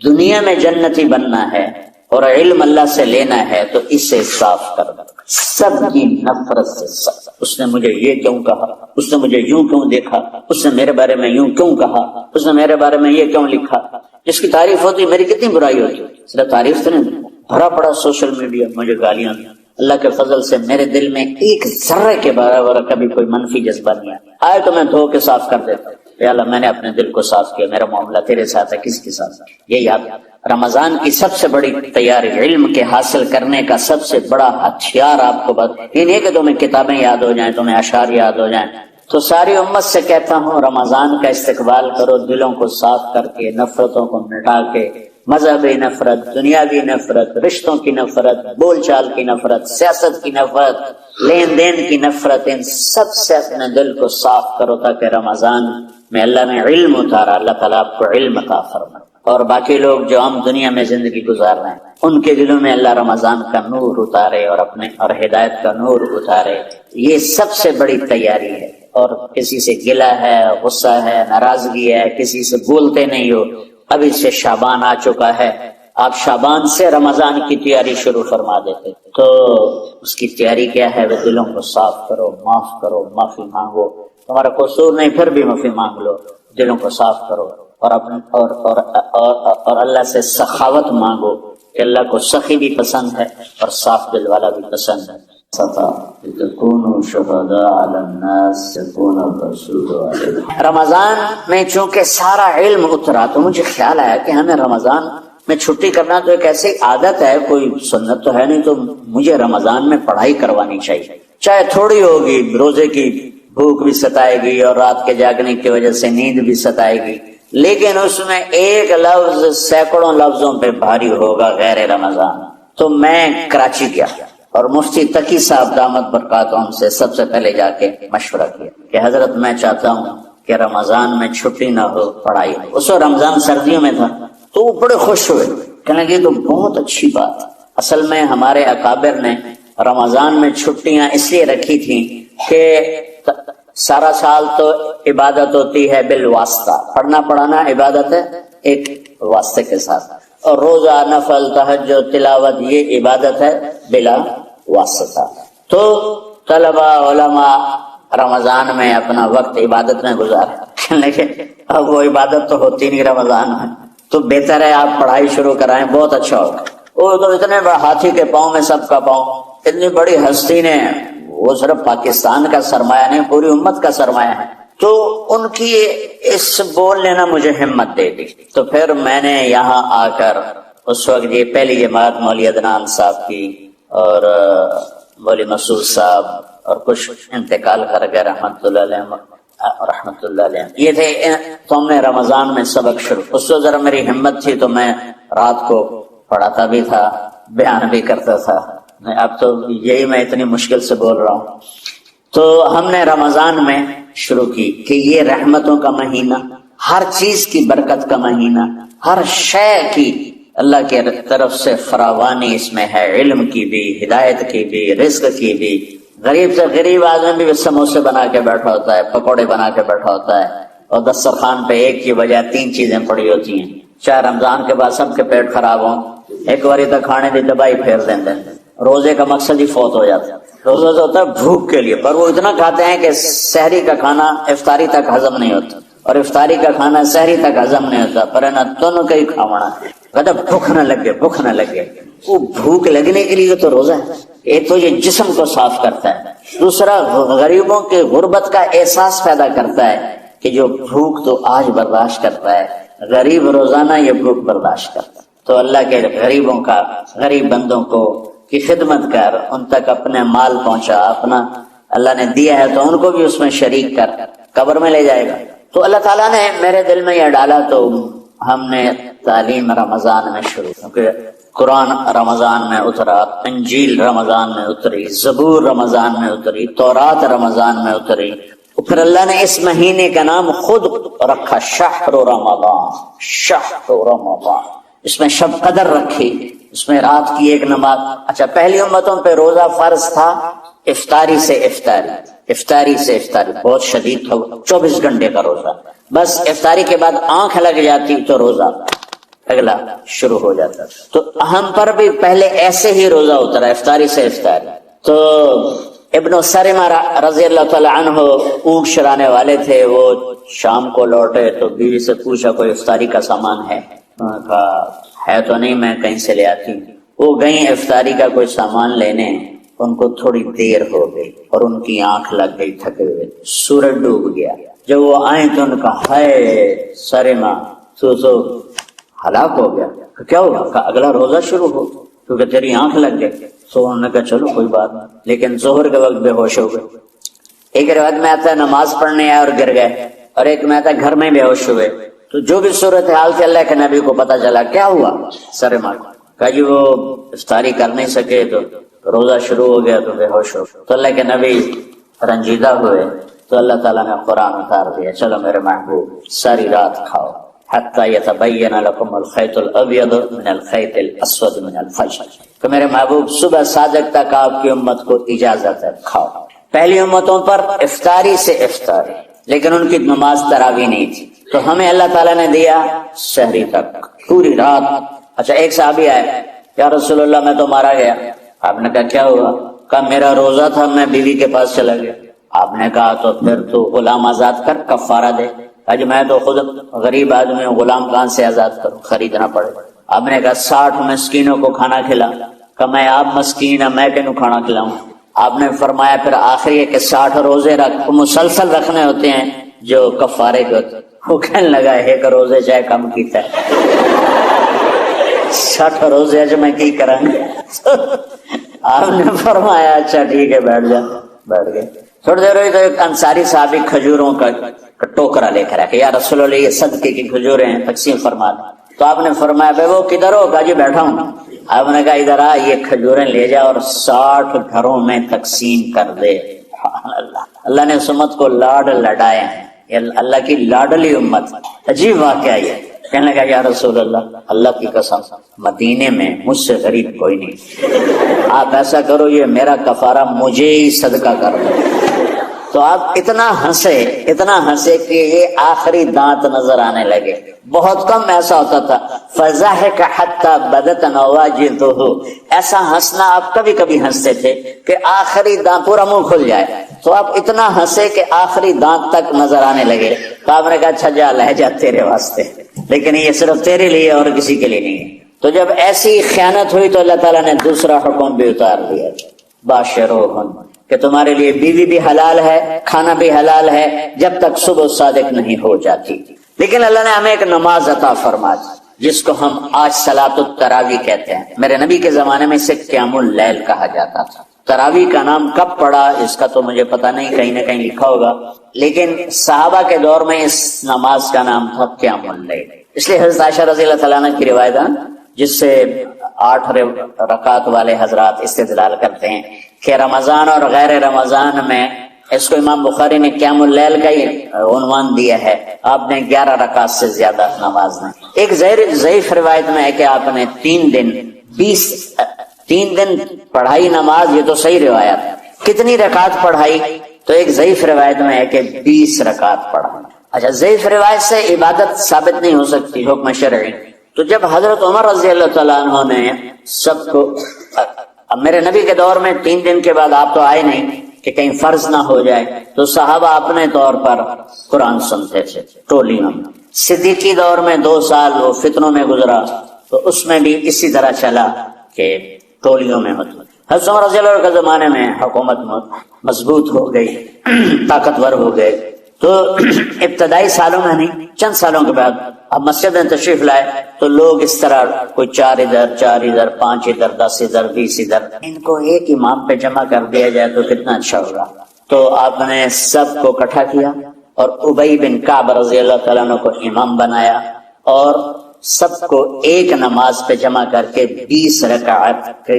دنیا میں جنتی بننا ہے اور علم اللہ سے لینا ہے تو اس سے صاف کر دو، سب کی نفرت سے صاف۔ اس نے مجھے یہ کیوں کہا، اس نے مجھے یوں کیوں دیکھا، اس نے میرے بارے میں یوں کیوں کہا، اس نے میرے بارے میں یہ کیوں لکھا۔ جس کی تعریف ہوتی میری کتنی برائی ہوتی، صرف تعریف تو نہیں، بھرا پڑا سوشل میڈیا مجھے گالیاں۔ اللہ کے فضل سے میرے دل میں ایک ذرے کے برابر کبھی کوئی منفی جذبہ نہیں آیا، آئے تو میں دھو کے صاف کر دیتا ہوں، یا اللہ میں نے اپنے دل کو صاف کیا، میرا معاملہ تیرے ساتھ ہے، کس کے ساتھ۔ یہ یاد، رمضان کی سب سے بڑی تیاری، علم کے حاصل کرنے کا سب سے بڑا ہتھیار آپ کو یہ نہیں کہ تمہیں کتابیں یاد ہو جائیں، تمہیں اشعار یاد ہو جائیں۔ تو ساری امت سے کہتا ہوں رمضان کا استقبال کرو، دلوں کو صاف کر کے، نفرتوں کو مٹا کے، مذہبی نفرت، دنیاوی نفرت، رشتوں کی نفرت، بول چال کی نفرت، سیاست کی نفرت، لین دین کی نفرت، ان سب سے اپنے دل کو صاف کرو تاکہ رمضان میں اللہ نے علم اتارا، اللہ تعالیٰ آپ کو علم عطا فرمائے، اور باقی لوگ جو ہم دنیا میں زندگی گزار رہے ہیں ان کے دلوں میں اللہ رمضان کا نور اتارے اور اپنے اور ہدایت کا نور اتارے۔ یہ سب سے بڑی تیاری ہے۔ اور کسی سے گلہ ہے، غصہ ہے، ناراضگی ہے، کسی سے بولتے نہیں ہو، ابھی سے شعبان آ چکا ہے، آپ شعبان سے رمضان کی تیاری شروع فرما دیتے، تو اس کی تیاری کیا ہے؟ وہ دلوں کو صاف کرو، معاف کرو، معافی مانگو، تمہارا قصور نہیں پھر بھی معافی مانگ لو، دلوں کو صاف کرو، اور اللہ سے سخاوت مانگو کہ اللہ کو سخی بھی پسند ہے اور صاف دل والا بھی پسند ہے۔ رمضان میں چونکہ سارا علم اترا تو مجھے خیال آیا کہ ہمیں رمضان میں چھٹی کرنا تو ایک ایسی عادت ہے، کوئی سنت تو ہے نہیں، تو مجھے رمضان میں پڑھائی کروانی چاہیے، چاہے تھوڑی ہوگی، روزے کی بھوک بھی ستائے گی اور رات کے جاگنے کی وجہ سے نیند بھی ستائے گی، لیکن اس میں ایک لفظ سینکڑوں لفظوں پہ بھاری ہوگا غیر رمضان۔ تو میں کراچی گیا اور مفتی تقی صاحب دامت برکاتہم سے سب سے پہلے جا کے مشورہ کیا کہ حضرت میں چاہتا ہوں کہ رمضان میں چھٹی نہ ہو، پڑھائی ہو۔ اس وقت رمضان سردیوں میں تھا تو وہ بڑے خوش ہوئے، کہنے لگے تو بہت اچھی بات۔ اصل میں ہمارے اکابر نے رمضان میں چھٹیاں اس لیے رکھی تھیں کہ سارا سال تو عبادت ہوتی ہے بالواسطہ، پڑھنا پڑھانا عبادت ہے ایک واسطے کے ساتھ، اور روزہ، نفل، تہجد، تلاوت یہ عبادت ہے بلا واسطہ۔ تو طلبہ علماء رمضان میں اپنا وقت عبادت میں گزارے، لیکن اب وہ عبادت تو ہوتی نہیں رمضان میں، تو بہتر ہے آپ پڑھائی شروع کرائیں، بہت اچھا ہوگا۔ وہ تو اتنے بڑے ہاتھی کے پاؤں میں سب کا پاؤں، اتنی بڑی ہستی نے، وہ صرف پاکستان کا سرمایہ نہیں پوری امت کا سرمایہ ہے، تو ان کی اس بول نے مجھے ہمت دے دی۔ تو پھر میں نے یہاں آ کر اس وقت یہ پہلی جماعت مولوی عدنان صاحب کی اور مولوی مسعود صاحب اور کچھ انتقال کر گئے رحمت اللہ علیہ، یہ تھے، تو ہم نے رمضان میں سبق شروع، اس وقت ذرا میری ہمت تھی تو میں رات کو پڑھاتا بھی تھا، بیان بھی کرتا تھا، اب تو یہی میں اتنی مشکل سے بول رہا ہوں۔ تو ہم نے رمضان میں شروع کی کہ یہ رحمتوں کا مہینہ، ہر چیز کی برکت کا مہینہ، ہر شے کی اللہ کے طرف سے فراوانی اس میں ہے، علم کی بھی، ہدایت کی بھی، رزق کی بھی۔ غریب سے غریب آدمی بھی سموسے بنا کے بیٹھا ہوتا ہے، پکوڑے بنا کے بیٹھا ہوتا ہے، اور دسترخوان پہ ایک کی بجائے 3 چیزیں پڑی ہوتی ہیں، چاہے رمضان کے بعد سب کے پیٹ خراب ہوں، ایک باری تک کھانے کی دبائی پھیر دیں۔ روزے کا مقصد ہی فوت ہو جاتا ہے، روزہ تو ہوتا ہے بھوک کے لیے، پر وہ اتنا کھاتے ہیں کہ سحری کا کھانا افطاری تک ہضم نہیں ہوتا، اور افطاری کا کھانا سحری تک ہضم نہیں ہوتا، پر نہ تن کئی کھاونا، کہتا بھوک نہ لگے، بھوک نہ لگے۔ وہ بھوک لگنے کے لیے تو روزہ ہے، ایک تو یہ جسم کو صاف کرتا ہے، دوسرا غریبوں کے غربت کا احساس پیدا کرتا ہے کہ جو بھوک تو آج برداشت کرتا ہے، غریب روزانہ یہ بھوک برداشت کرتا ہے۔ تو اللہ کے غریبوں کا، غریب بندوں کو کی خدمت کر، ان تک اپنے مال پہنچا، اپنا اللہ نے دیا ہے تو ان کو بھی اس میں شریک کر، قبر میں لے جائے گا۔ تو اللہ تعالیٰ نے میرے دل میں یہ ڈالا، تو ہم نے تعلیم رمضان میں شروع، کیونکہ قرآن رمضان میں اترا، انجیل رمضان میں اتری، زبور رمضان میں اتری، تورات رمضان میں اتری، پھر اللہ نے اس مہینے کا نام خود رکھا شہر رمضان، شہر رمضان، اس میں شب قدر رکھی، اس میں رات کی ایک نماز۔ اچھا، پہلی امتوں پہ روزہ فرض تھا افطاری سے افطاری، افطاری سے افطاری، بہت شدید تھا، 24 گھنٹے کا روزہ، بس افطاری کے بعد آنکھ لگ جاتی تو روزہ اگلا شروع ہو جاتا۔ تو ہم پر بھی پہلے ایسے ہی روزہ اترا، افطاری سے افطاری۔ تو ابن سرمہ رضی اللہ تعالی عنہ اونٹ چرانے والے تھے، وہ شام کو لوٹے تو بیوی سے پوچھا کوئی افطاری کا سامان ہے؟ کہا ہے تو نہیں، میں کہیں سے لے آتی۔ وہ گئیں افطاری کا کوئی سامان لینے، ان کو تھوڑی دیر ہو گئی اور ان کی آنکھ لگ گئی، تھکے ہوئے، سورج ڈوب گیا۔ جب وہ آئیں تو ان کا ہے سرمہ تو ہلاک ہو گیا۔ کیا ہوا؟ کہ اگلا روزہ شروع ہو کیونکہ تیری آنکھ لگ گئی۔ تو انہوں نے کہا چلو کوئی بات نہیں، لیکن ظہر کے وقت بے ہوش ہو گئے۔ ایک روایت میں آتا ہے نماز پڑھنے آئے اور گر گئے، اور ایک میں آتا ہے گھر میں بے ہوش ہوئے۔ تو جو بھی صورتحال تھی اللہ کے نبی کو پتا چلا۔ کیا ہوا؟ سرمہ کو کہا جی وہ افطاری کر نہیں سکے تو روزہ شروع ہو گیا تو بے ہوش ہو۔ تو اللہ کے نبی رنجیدہ ہوئے، تو اللہ تعالیٰ نے قرآن اتار دیا، چلو میرے محبوب ساری رات کھاؤ حتی یتبین لکم الخیط الابیض من الخیط الاسود من الفجر، کہ میرے محبوب صبح صادق تک آپ کی امت کو اجازت ہے کھاؤ۔ پہلی امتوں پر افطاری سے افطاری، لیکن ان کی نماز تراویح نہیں تھی، تو ہمیں اللہ تعالیٰ نے دیا سحری تک، پوری رات اچھا ایک صحابی آئے، یا رسول اللہ میں تو مارا گیا۔ آپ نے کہا کیا ہوا؟ کہا میرا روزہ تھا، میں بیوی کے پاس چلا گیا۔ آپ نے کہا تو پھر تو غلام آزاد کر، کفارہ دے۔ کہا جی میں تو خود غریب آدمی ہوں، غلام کہاں سے آزاد کروں، خریدنا پڑے۔ آپ نے کہا 60 مسکینوں کو کھانا کھلا۔ کہ میں آپ مسکین ہے، میں کینوں کھانا کھلاؤں؟ آپ نے فرمایا پھر آخری ہے کہ 60 روزے رکھ، مسلسل رکھنے ہوتے ہیں جو کفارے کے ہوتے ہیں۔ وہ کہنے لگا ایک روزے چاہے کم کیتا ہے 60 روزے اج میں کی کروں گا۔ آپ نے فرمایا اچھا ٹھیک ہے بیٹھ جا۔ بیٹھ گئے۔ تھوڑی دیر ہوئی تو ایک انصاری صحابی کھجوروں کا ٹوکرا لے کر آ کہ یا رسول اللہ یہ صدقے کی کھجوریں ہیں، تقسیم فرما دیں۔ تو آپ نے فرمایا بھائی وہ کدھر ہو؟ کہا جی بیٹھا ہوں۔ آپ نے کہا ادھر آ، یہ کھجوریں لے جا اور 60 گھروں میں تقسیم کر دے۔ اللہ نے اس امت کو لاڈ لڈائے ہیں، یہ اللہ کی لاڈلی امت۔ عجیب واقعہ یہ، کہنے لگا یا رسول اللہ کی قسم مدینے میں مجھ سے غریب کوئی نہیں، آپ ایسا کرو یہ میرا کفارہ مجھے ہی صدقہ کر دو۔ تو آپ اتنا ہنسے کہ یہ آخری دانت نظر آنے لگے۔ بہت کم ایسا ہوتا تھا فضحك حتى بدت نواجذه، ایسا ہنسنا آپ کبھی کبھی ہنستے تھے کہ آخری دانت پورا منہ کھل جائے، تو آپ اتنا ہنسے کہ آخری دانت تک نظر آنے لگے۔ تو آپ نے کہا اچھا جا لہجہ تیرے واسطے، لیکن یہ صرف تیرے لیے اور کسی کے لیے نہیں ہے۔ تو جب ایسی خیانت ہوئی تو اللہ تعالیٰ نے دوسرا حکم بھی اتار دیا، باشروہن، کہ تمہارے لیے بیوی بھی حلال ہے، کھانا بھی حلال ہے جب تک صبح صادق نہیں ہو جاتی۔ لیکن اللہ نے ہمیں ایک نماز عطا فرما جس کو ہم آج صلاۃ التراویح کہتے ہیں۔ میرے نبی کے زمانے میں اسے قیام اللیل کہا جاتا تھا۔ تراویح کا نام کب پڑا اس کا تو مجھے پتہ نہیں، کہیں نہ کہیں لکھا ہوگا، لیکن صحابہ کے دور میں اس نماز کا نام تھا قیام اللیل۔ اس لیے حضرت عائشہ رضی اللہ تعالیٰ عنہ کی روایت جس سے 8 رکعت والے حضرات استدلال کرتے ہیں کہ رمضان اور غیر رمضان میں اس کو امام بخاری نے قیام اللیل کا ہی عنوان دیا ہے، آپ نے 11 رکعت سے زیادہ نماز نہیں۔ ایک ضعیف روایت میں ہے کہ آپ نے 3 دن پڑھائی نماز، یہ تو صحیح روایت۔ کتنی رکعت پڑھائی؟ تو ایک ضعیف روایت میں ہے کہ 20 رکعت پڑھا۔ اچھا ضعیف روایت سے عبادت ثابت نہیں ہو سکتی حکم شرعی۔ تو جب حضرت عمر رضی اللہ تعالیٰ عنہ نے سب کو، میرے نبی کے دور میں 3 دن کے بعد آپ تو آئے نہیں کہ کہیں فرض نہ ہو جائے، تو صحابہ اپنے طور پر قرآن سنتے تھے ٹولیوں میں۔ صدیقی دور میں 2 سال وہ فتنوں میں گزرا، تو اس میں بھی اسی طرح چلا کہ ٹولیوں میں ہوتا۔ حضرت عمر رضی اللہ عنہ کے زمانے میں حکومت مضبوط ہو گئی، طاقتور ہو گئے، تو ابتدائی سالوں میں نہیں، چند سالوں کے بعد اب مسجد میں تشریف لائے تو لوگ اس طرح کوئی 4 ادھر 4 ادھر 5 ادھر 10 ادھر 20 ادھر، ان کو ایک امام پہ جمع کر دیا جائے تو کتنا اچھا ہوگا۔ تو آپ نے سب کو اکٹھا کیا اور ابی بن کعب رضی اللہ تعالیٰ عنہ کو امام بنایا اور سب کو ایک نماز پہ جمع کر کے 20 رکعت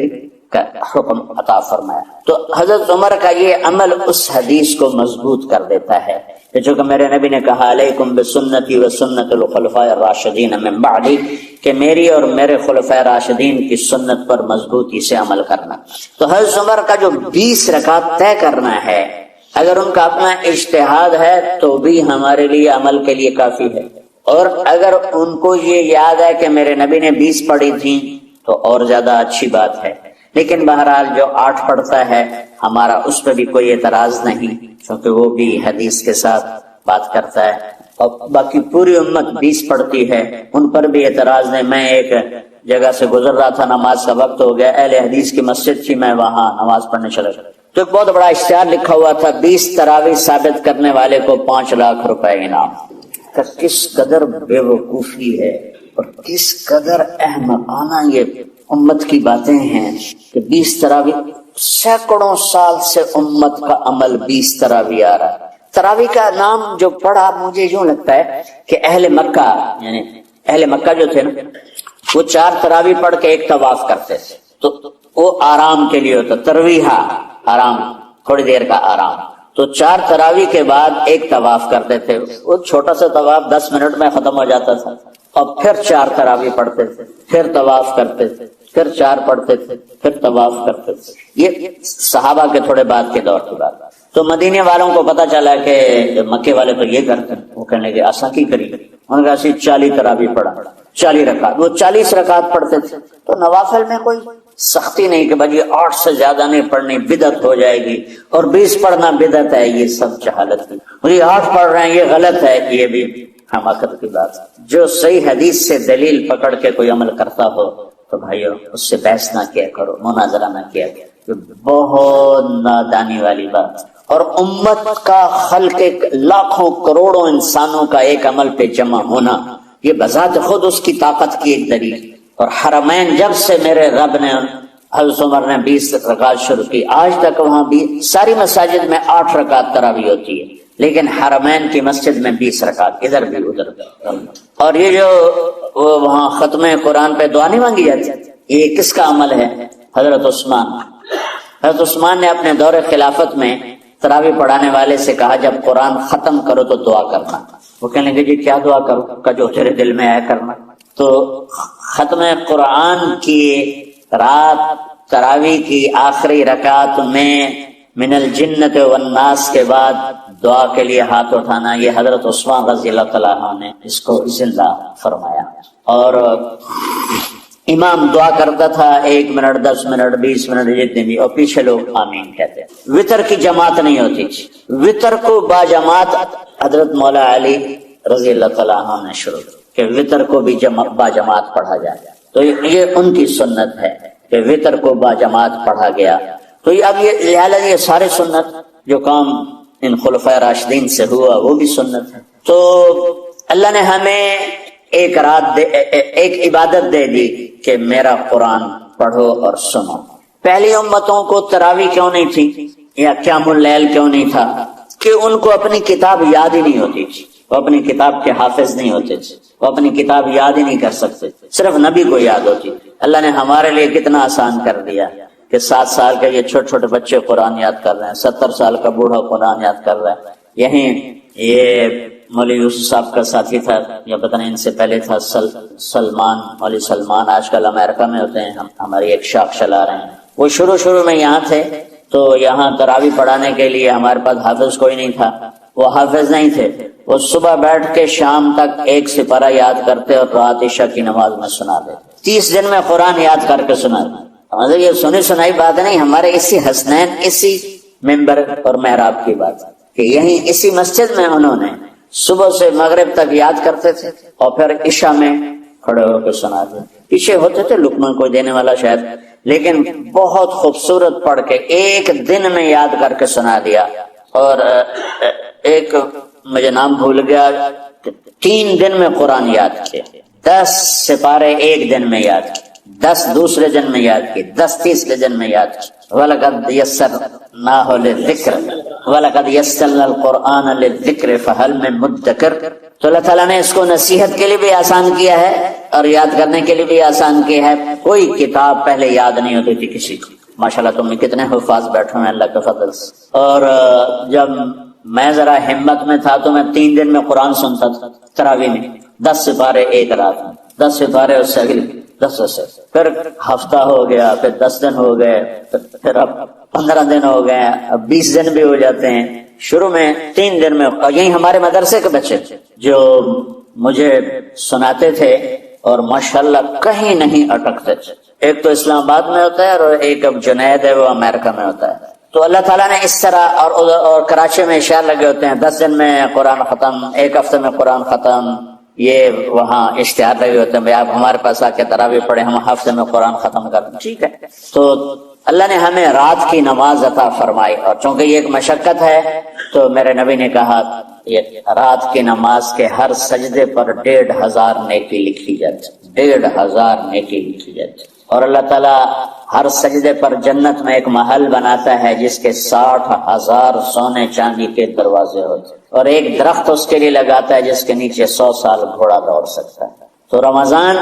کا حکم عطا فرمایا۔ تو حضرت عمر کا یہ عمل اس حدیث کو مضبوط کر دیتا ہے کہ جو کہ میرے نبی نے کہا علیکم بسنتی و سنت الخلفاء الراشدین من بعدی، کہ میری اور میرے خلفاء راشدین کی سنت پر مضبوطی سے عمل کرنا۔ تو حضرت عمر کا جو 20 رکعت طے کرنا ہے، اگر ان کا اپنا اجتہاد ہے تو بھی ہمارے لیے عمل کے لیے کافی ہے، اور اگر ان کو یہ یاد ہے کہ میرے نبی نے 20 پڑھی تھی تو اور زیادہ اچھی بات ہے۔ لیکن بہرحال جو 8 پڑھتا ہے ہمارا اس پہ بھی کوئی اعتراض نہیں، کیونکہ وہ بھی حدیث کے ساتھ بات کرتا ہے، اور باقی پوری امت 20 پڑھتی ہے، ان پر بھی اعتراض نہیں۔ میں ایک جگہ سے گزر رہا تھا، نماز کا وقت ہو گیا، اہل حدیث کی مسجد تھی، میں وہاں نماز پڑھنے چلا گیا تو ایک بہت بڑا اشتہار لکھا ہوا تھا 20 تراویح ثابت کرنے والے کو 5 لاکھ روپے انعام۔ کس قدر بے وقوفی ہے اور کس قدر احمقانہ یہ امت کی باتیں ہیں کہ 20 تراویح، سینکڑوں سال سے امت کا عمل 20 تراویح آ رہا ہے۔ تراویح کا نام جو پڑھا مجھے یوں لگتا ہے کہ اہل مکہ، یعنی اہل مکہ جو تھے نا، وہ 4 تراویح پڑھ کے ایک طواف کرتے تھے، تو وہ آرام کے لیے ہوتا، ترویحہ آرام، تھوڑی دیر کا آرام۔ تو 4 تراویح کے بعد ایک طواف کرتے تھے، وہ چھوٹا سا طواف 10 منٹ میں ختم ہو جاتا تھا، اور پھر 4 تراویح پڑھتے تھے، پھر طواف کرتے تھے، پھر 4 پڑھتے تھے، پھر طواف کرتے تھے. یہ صحابہ کے تھوڑے بعد کے دور کی بات. تو مدینے والوں کو پتا چلا کہ مکے والے تو یہ کرتے ہیں. وہ کہنے لگے ایسا کی کری؟ انہوں نے کہا 40 تراویح پڑھا، 40 رکعت. وہ 40 رکعت پڑھتے تھے. تو نوافل میں کوئی سختی نہیں کہ بھائی 8 سے زیادہ نہیں پڑھنی، بدعت ہو جائے گی، اور 20 پڑھنا بدعت ہے. یہ سب جہالت کی. اور یہ 8 پڑھ رہے ہیں یہ غلط ہے، یہ بھی حماقت کی بات. جو صحیح حدیث سے دلیل پکڑ کے کوئی عمل کرتا ہو تو بھائیو اس سے بحث نہ کیا کرو، مناظرہ نہ کیا کرو. بہت نادانی والی بات. اور امت کا خلق لاکھوں کروڑوں انسانوں کا ایک عمل پہ جمع ہونا، یہ بذات خود اس کی طاقت کی ایک دلیل. اور حرمین جب سے میرے رب نے حضرت عمر نے 20 رکعت شروع کی، آج تک وہاں بھی ساری مساجد میں 8 رکعت تراویح ہوتی ہے، لیکن حرمین کی مسجد میں 20 رکعت، ادھر بھی ادھر بھی. اور یہ جو وہاں ختم قرآن پہ دعا نہیں مانگی جاتی، یہ کس کا عمل ہے؟ حضرت عثمان نے اپنے دور خلافت میں تراویح پڑھانے والے سے کہا جب قرآن ختم کرو تو دعا کرنا. وہ کہنے لگے جی کیا دعا کرو؟ کہ جو تیرے دل میں آیا کرنا. تو ختم قرآن کی رات تراویح کی آخری رکعت میں من الجنت والناس کے بعد دعا کے لیے ہاتھ اٹھانا، یہ حضرت عثمان رضی اللہ تعالیٰ عنہ نے اس کو زندہ فرمایا. اور امام دعا کرتا تھا 1 منٹ 10 منٹ 20 منٹ جتنے بھی، اور پیچھے لوگ آمین کہتے. وطر کی جماعت نہیں ہوتی تھی، وطر کو با جماعت حضرت مولا علی رضی اللہ تعالیٰ عنہ نے شروع کہ وطر کو بھی با جماعت پڑھا جائے. تو یہ ان کی سنت ہے کہ وطر کو با جماعت پڑھا گیا. تو اب یہ لہٰذا یہ سارے سنت جو کام ان خلفائے راشدین سے ہوا وہ بھی سنت ہے. تو اللہ نے ہمیں ایک رات ایک عبادت دے دی کہ میرا قرآن پڑھو اور سنو. پہلی امتوں کو تراویح کیوں نہیں تھی یا قیام اللیل کیوں نہیں تھا؟ کہ ان کو اپنی کتاب یاد ہی نہیں ہوتی تھی، وہ اپنی کتاب کے حافظ نہیں ہوتے تھے، وہ اپنی کتاب یاد ہی نہیں کر سکتے، صرف نبی کو یاد ہوتی. اللہ نے ہمارے لیے کتنا آسان کر دیا کہ 7 سال کے یہ چھوٹے چھوٹے بچے قرآن یاد کر رہے ہیں، 70 سال کا بوڑھا قرآن یاد کر رہا ہے. یہیں یہ مولوی یوسف صاحب کا ساتھی تھا یا پتہ نہیں ان سے پہلے تھا سلمان، مولوی سلمان، آج کل امریکہ میں ہوتے ہیں، ہماری ایک شاخ چلا رہے ہیں. وہ شروع میں یہاں تھے تو یہاں تراویح پڑھانے کے لیے ہمارے پاس حافظ کوئی نہیں تھا. وہ حافظ نہیں تھے، وہ صبح بیٹھ کے شام تک 1 سپارہ یاد کرتے اور رات عشاء کی نماز میں سنا دیتے. 30 دن میں قرآن یاد کر کے سنا دیتے. مطلب یہ سنی سنائی بات نہیں، ہمارے اسی حسنین اسی ممبر اور محراب کی بات کہ یہیں اسی مسجد میں انہوں نے صبح سے مغرب تک یاد کرتے تھے اور پھر عشاء میں کھڑے ہو کے سنا دیں. پیچھے ہوتے تھے لقمہ کوئی دینے والا شاید، لیکن بہت خوبصورت پڑھ کے 1 دن میں یاد کر کے سنا دیا. اور ایک مجھے نام بھول گیا، 3 دن میں قرآن یاد کیا، 10 سپارے 1 دن میں یاد کیے، 10 دوسرے دن میں یاد کیے، 10 تیسرے دن میں یاد کیے. وَلَقَدْ يَسَّرْنَاهُ لِلذِّكْرِ وَلَقَدْ يَسَّرْنَا الْقُرْآنَ لِلذِّكْرِ فَهَلْ مِن مُدَّكِرٍ. تو اللہ تعالیٰ نے اس کو نصیحت کے لیے بھی آسان کیا ہے اور یاد کرنے کے لیے بھی آسان کیا ہے. کوئی کتاب پہلے یاد نہیں ہوتی تھی کسی کو. ماشاءاللہ تم میں کتنے حفاظ بیٹھے ہیں اللہ کے فضل سے. اور جب میں ذرا ہمت میں تھا تو میں 3 دن میں قرآن سنتا تھا تراویح میں، 10 سپارے ایک رات میں، 10 سپارے اس سے اگلی 10 سے، پھر ہفتہ ہو گیا، پھر 10 دن ہو گئے، پھر اب 15 دن ہو گئے، اب 20 دن بھی ہو جاتے ہیں. شروع میں 3 دن میں. اور یہی ہمارے مدرسے کے بچے جو مجھے سناتے تھے اور ماشاءاللہ کہیں نہیں اٹکتے تھے. ایک تو اسلام آباد میں ہوتا ہے اور ایک اب جنید ہے وہ امریکہ میں ہوتا ہے. تو اللہ تعالیٰ نے اس طرح اور کراچی میں اشعار لگے ہوتے ہیں 10 دن میں قرآن ختم، 1 ہفتے میں قرآن ختم. یہ وہاں اشتہار لگے ہوتے ہیں بھائی آپ ہمارے پاس آ کے تراویح پڑھیں، ہم ہفتے میں قرآن ختم کر دیں. ٹھیک ہے. تو اللہ نے ہمیں رات کی نماز عطا فرمائی، اور چونکہ یہ ایک مشقت ہے تو میرے نبی نے کہا یہ رات کی نماز کے ہر سجدے پر 1500 نیکی لکھی جاتی، 1500 نیکی لکھی جاتی. اور اللہ تعالیٰ ہر سجدے پر جنت میں ایک محل بناتا ہے جس کے 60,000 سونے چاندی کے دروازے ہوتے، اور ایک درخت اس کے لیے لگاتا ہے جس کے نیچے 100 سال گھوڑا دوڑ سکتا ہے. تو رمضان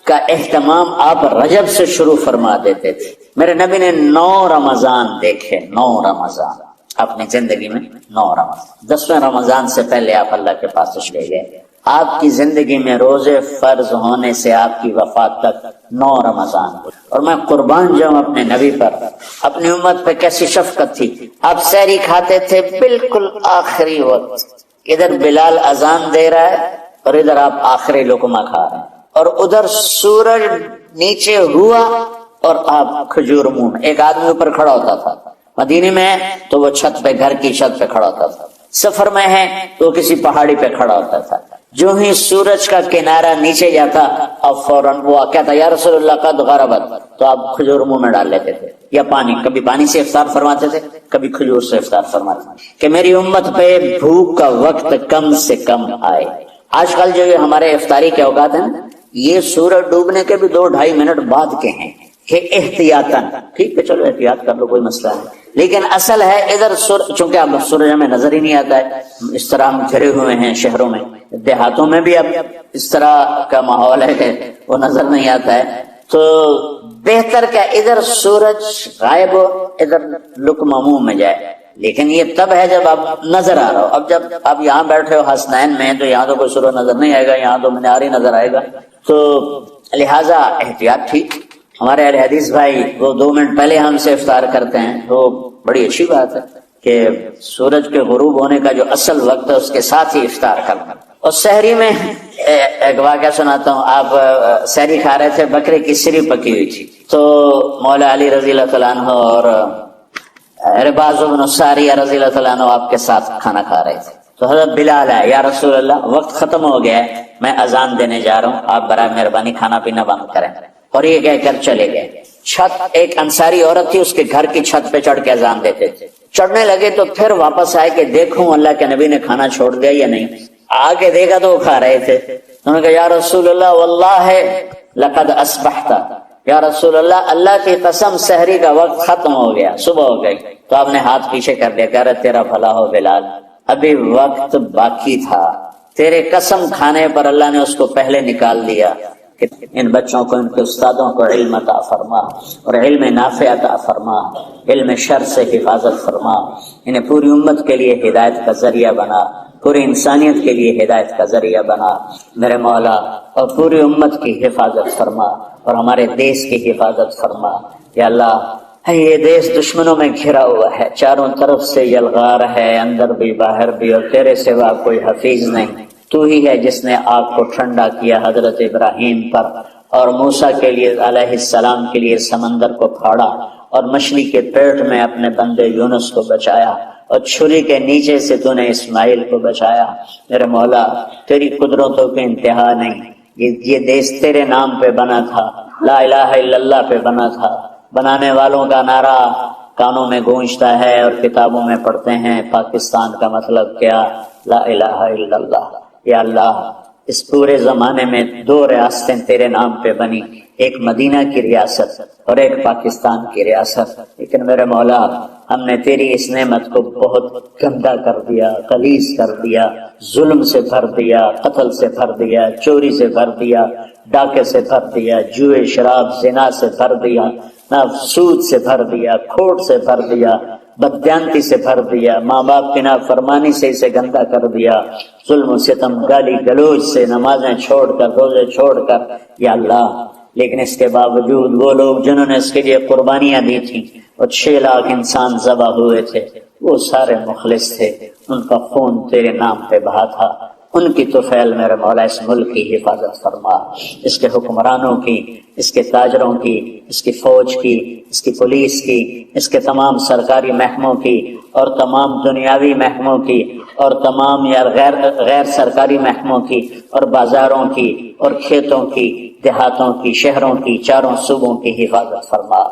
کا اہتمام آپ رجب سے شروع فرما دیتے تھے. میرے نبی نے 9 رمضان دیکھے، 9 رمضان اپنی زندگی میں، 9 رمضان. 10ویں رمضان سے پہلے آپ اللہ کے پاس چلے گئے. آپ کی زندگی میں روزے فرض ہونے سے آپ کی وفات تک 9 رمضان، اور میں قربان جاؤں اپنے نبی پر، اپنی امت پہ کیسی شفقت تھی۔ آپ سحری کھاتے تھے بالکل آخری وقت، ادھر بلال اذان دے رہا ہے اور ادھر آپ آخری لقمہ کھا رہے ہیں، اور ادھر سورج نیچے ہوا اور آپ کھجور منہ میں۔ ایک آدمی اوپر کھڑا ہوتا تھا، مدینے میں تو وہ چھت پہ، گھر کی چھت پہ کھڑا ہوتا تھا، سفر میں ہے تو کسی پہاڑی پہ کھڑا ہوتا تھا۔ جو ہی سورج کا کنارہ نیچے جاتا اب فوراً وہ کہتا یا رسول اللہ قد غربت، تو آپ کھجور منہ میں ڈال لیتے تھے یا پانی، کبھی پانی سے افطار فرماتے تھے، کبھی کھجور سے افطار فرماتے تھے کہ میری امت پہ بھوک کا وقت کم سے کم آئے۔ آج کل جو یہ ہمارے افطاری کے اوقات ہیں، یہ سورج ڈوبنے کے بھی 2-2.5 منٹ بعد کے ہیں کہ احتیاطاً، ٹھیک ہے چلو احتیاط کر لو کوئی مسئلہ نہیں، لیکن اصل ہے ادھر چونکہ اب سورج ہمیں نظر ہی نہیں آتا ہے، اس طرح ہم گھرے ہوئے ہیں شہروں میں، دیہاتوں میں بھی اب اس طرح کا ماحول ہے کہ وہ نظر نہیں آتا ہے، تو بہتر کیا ادھر سورج غائب ہو ادھر لقمہ منہ میں جائے، لیکن یہ تب ہے جب آپ نظر آ رہا ہو۔ اب جب آپ یہاں بیٹھے ہو حسنین میں تو یہاں تو کوئی سورج نظر نہیں آئے گا، یہاں تو منار ہی نظر آئے گا، تو لہٰذا احتیاط ٹھیک۔ ہمارے اہل حدیث بھائی وہ 2 منٹ پہلے ہم سے افطار کرتے ہیں، تو بڑی اچھی بات ہے کہ سورج کے غروب ہونے کا جو اصل وقت ہے اس کے ساتھ ہی افطار کرنا۔ اور سحری میں ایک واقعہ سناتا ہوں، آپ سحری کھا رہے تھے، بکرے کی سری پکی ہوئی تھی، تو مولا علی رضی اللہ تعالیٰ عنہ اور رباز بن ساریہ رضی اللہ تعالیٰ عنہ آپ کے ساتھ کھانا کھا رہے تھے، تو حضرت بلال ہے، یا رسول اللہ وقت ختم ہو گیا ہے، میں اذان دینے جا رہا ہوں، آپ برائے مہربانی کھانا پینا بند کریں، اور یہ کہہ کر چلے گئے۔ چھت، ایک انصاری عورت تھی، اس کے گھر کی چھت پہ چڑھ کے اذان دیتے تھے، چڑھنے لگے تو پھر واپس آئے کہ دیکھوں اللہ کے نبی نے کھانا چھوڑ دیا یا نہیں، آگے دیکھا تو وہ کھا رہے تھے، انہوں نے کہا یا رسول اللہ واللہ لقد اصبحت، یا رسول اللہ اللہ کی قسم سحری کا وقت ختم ہو گیا، صبح ہو گئی، تو آپ نے ہاتھ پیچھے کر دیا، کہہ رہے تیرا بھلا ہو بلال، ابھی وقت باقی تھا، تیرے قسم کھانے پر اللہ نے اس کو پہلے نکال دیا، کہ ان بچوں کو، ان کے استادوں کو علم عطا فرما، اور علم نافع عطا فرما، علم شر سے حفاظت فرما، انہیں پوری امت کے لیے ہدایت کا ذریعہ بنا، پوری انسانیت کے لیے ہدایت کا ذریعہ بنا میرے مولا، اور پوری امت کی حفاظت فرما، اور ہمارے دیش کی حفاظت فرما یا اللہ۔ یہ دیش دشمنوں میں گھرا ہوا ہے، چاروں طرف سے یلغار ہے، اندر بھی باہر بھی، اور تیرے سوا کوئی حفیظ نہیں، تو ہی ہے جس نے آگ کو ٹھنڈا کیا حضرت ابراہیم پر، اور موسیٰ کے لیے علیہ السلام کے لیے سمندر کو پھاڑا، اور مچھلی کے پیٹ میں اپنے بندے یونس کو بچایا، اور چھری کے نیچے سے تو نے اسماعیل کو بچایا۔ میرے مولا تیری قدرتوں کی انتہا نہیں، یہ دیش تیرے نام پہ بنا تھا، لا الہ الا اللہ پہ بنا تھا، بنانے والوں کا نعرہ کانوں میں گونجتا ہے اور کتابوں میں پڑھتے ہیں، پاکستان کا مطلب کیا، لا الہ الا اللہ۔ یا اللہ اس پورے زمانے میں 2 ریاستیں تیرے نام پہ بنی، ایک مدینہ کی ریاست اور ایک پاکستان کی ریاست، لیکن میرے مولا ہم نے تیری اس نعمت کو بہت گندا کر دیا، غلیظ کر دیا، ظلم سے بھر دیا، قتل سے بھر دیا، چوری سے بھر دیا، ڈاکے سے بھر دیا، جوئے شراب زنا سے بھر دیا، سود سے بھر دیا، کھوٹ سے بھر دیا، بددیانتی سے بھر دیا، ماں باپ کی نافرمانی سے اسے گندا کر دیا، ظلم و ستم، گالی گلوچ سے، نمازیں چھوڑ کر، روزے چھوڑ کر یا اللہ۔ لیکن اس کے باوجود وہ لوگ جنہوں نے اس کے لیے قربانیاں دی تھیں، اور 6 لاکھ انسان ذبح ہوئے تھے، وہ سارے مخلص تھے، ان کا خون تیرے نام پہ بہا تھا، ان کی طفیل میرے مولا اس ملک کی حفاظت فرما، اس کے حکمرانوں کی، اس کے تاجروں کی، اس کی فوج کی، اس کی پولیس کی، اس کے تمام سرکاری محکموں کی، اور تمام دنیاوی محکموں کی، اور تمام یا غیر سرکاری محکموں کی، اور بازاروں کی، اور کھیتوں کی، دیہاتوں کی، شہروں کی، چاروں صوبوں کی حفاظت فرما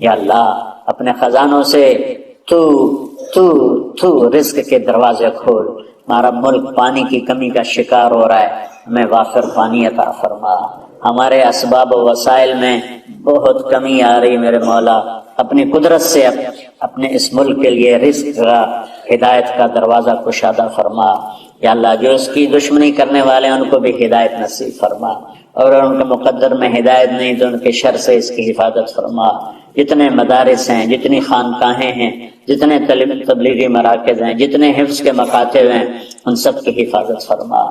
یا اللہ۔ اپنے خزانوں سے تو رزق کے دروازے کھول، ہمارا ملک پانی کی کمی کا شکار ہو رہا ہے، ہمیں وافر پانی عطا فرما، ہمارے اسباب و وسائل میں بہت کمی آ رہی میرے مولا، اپنی قدرت سے اپنے اس ملک کے لیے رزق کا، ہدایت کا دروازہ کشادہ فرما یا اللہ۔ جو اس کی دشمنی کرنے والے ہیں ان کو بھی ہدایت نصیب فرما، اور ان کے مقدر میں ہدایت نہیں تو ان کے شر سے اس کی حفاظت فرما جتنے مدارس ہیں، جتنی خانقاہیں ہیں، جتنے تبلیغی مراکز ہیں، جتنے حفظ کے مکاتب ہیں، ان سب کی حفاظت فرما،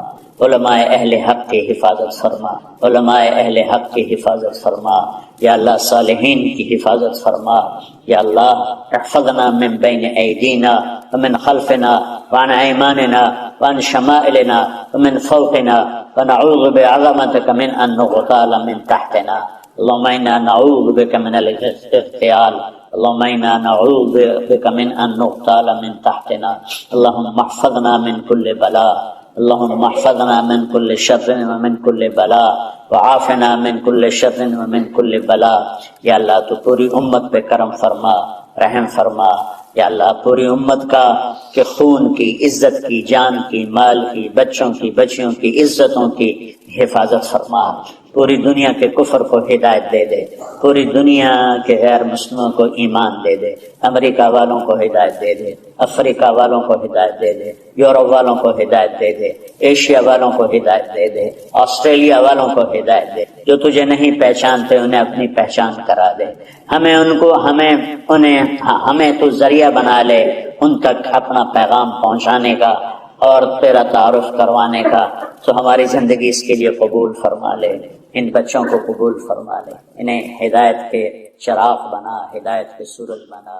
علماء اہل حق کی حفاظت فرما، علماء اہل حق کی حفاظت فرما، یا اللہ صالحین کی حفاظت فرما، یا اللہ احفظنا من بین ایدینا ومن خلفنا وعن ایماننا وعن شمائلنا ومن فوقنا ونعوذ بعظمتك من ان نغتال من تحتنا، اللهم انا نعوذ بك من الاغتيال، اللهم انا نعوذ بك من ان نغتال من تحتنا، اللهم احفظنا من كل بلاء، اللهم احفظنا من كل شر ومن كل بلاء وعافنا من كل شر ومن كل بلاء۔ یا اللہ تو پوری امت پہ کرم فرما، رحم فرما، یا اللہ پوری امت کا کہ خون کی، عزت کی، جان کی، مال کی، بچوں کی، بچیوں کی، عزتوں کی حفاظت فرما، پوری دنیا کے کفر کو ہدایت دے دے، پوری دنیا کے غیر مسلموں کو ایمان دے دے، امریکہ والوں کو ہدایت دے دے، افریقہ والوں کو ہدایت دے دے، یورپ والوں کو ہدایت دے دے، ایشیا والوں کو ہدایت دے دے، آسٹریلیا والوں کو ہدایت دے، جو تجھے نہیں پہچانتے انہیں اپنی پہچان کرا دے، ہمیں تو ذریعہ بنا لے ان تک اپنا پیغام پہنچانے کا اور تیرا تعارف کروانے کا، تو ہماری زندگی اس کے لیے قبول فرما لے، ان بچوں کو قبول فرما لے، انہیں ہدایت کے چراغ بنا، ہدایت کے سورج بنا۔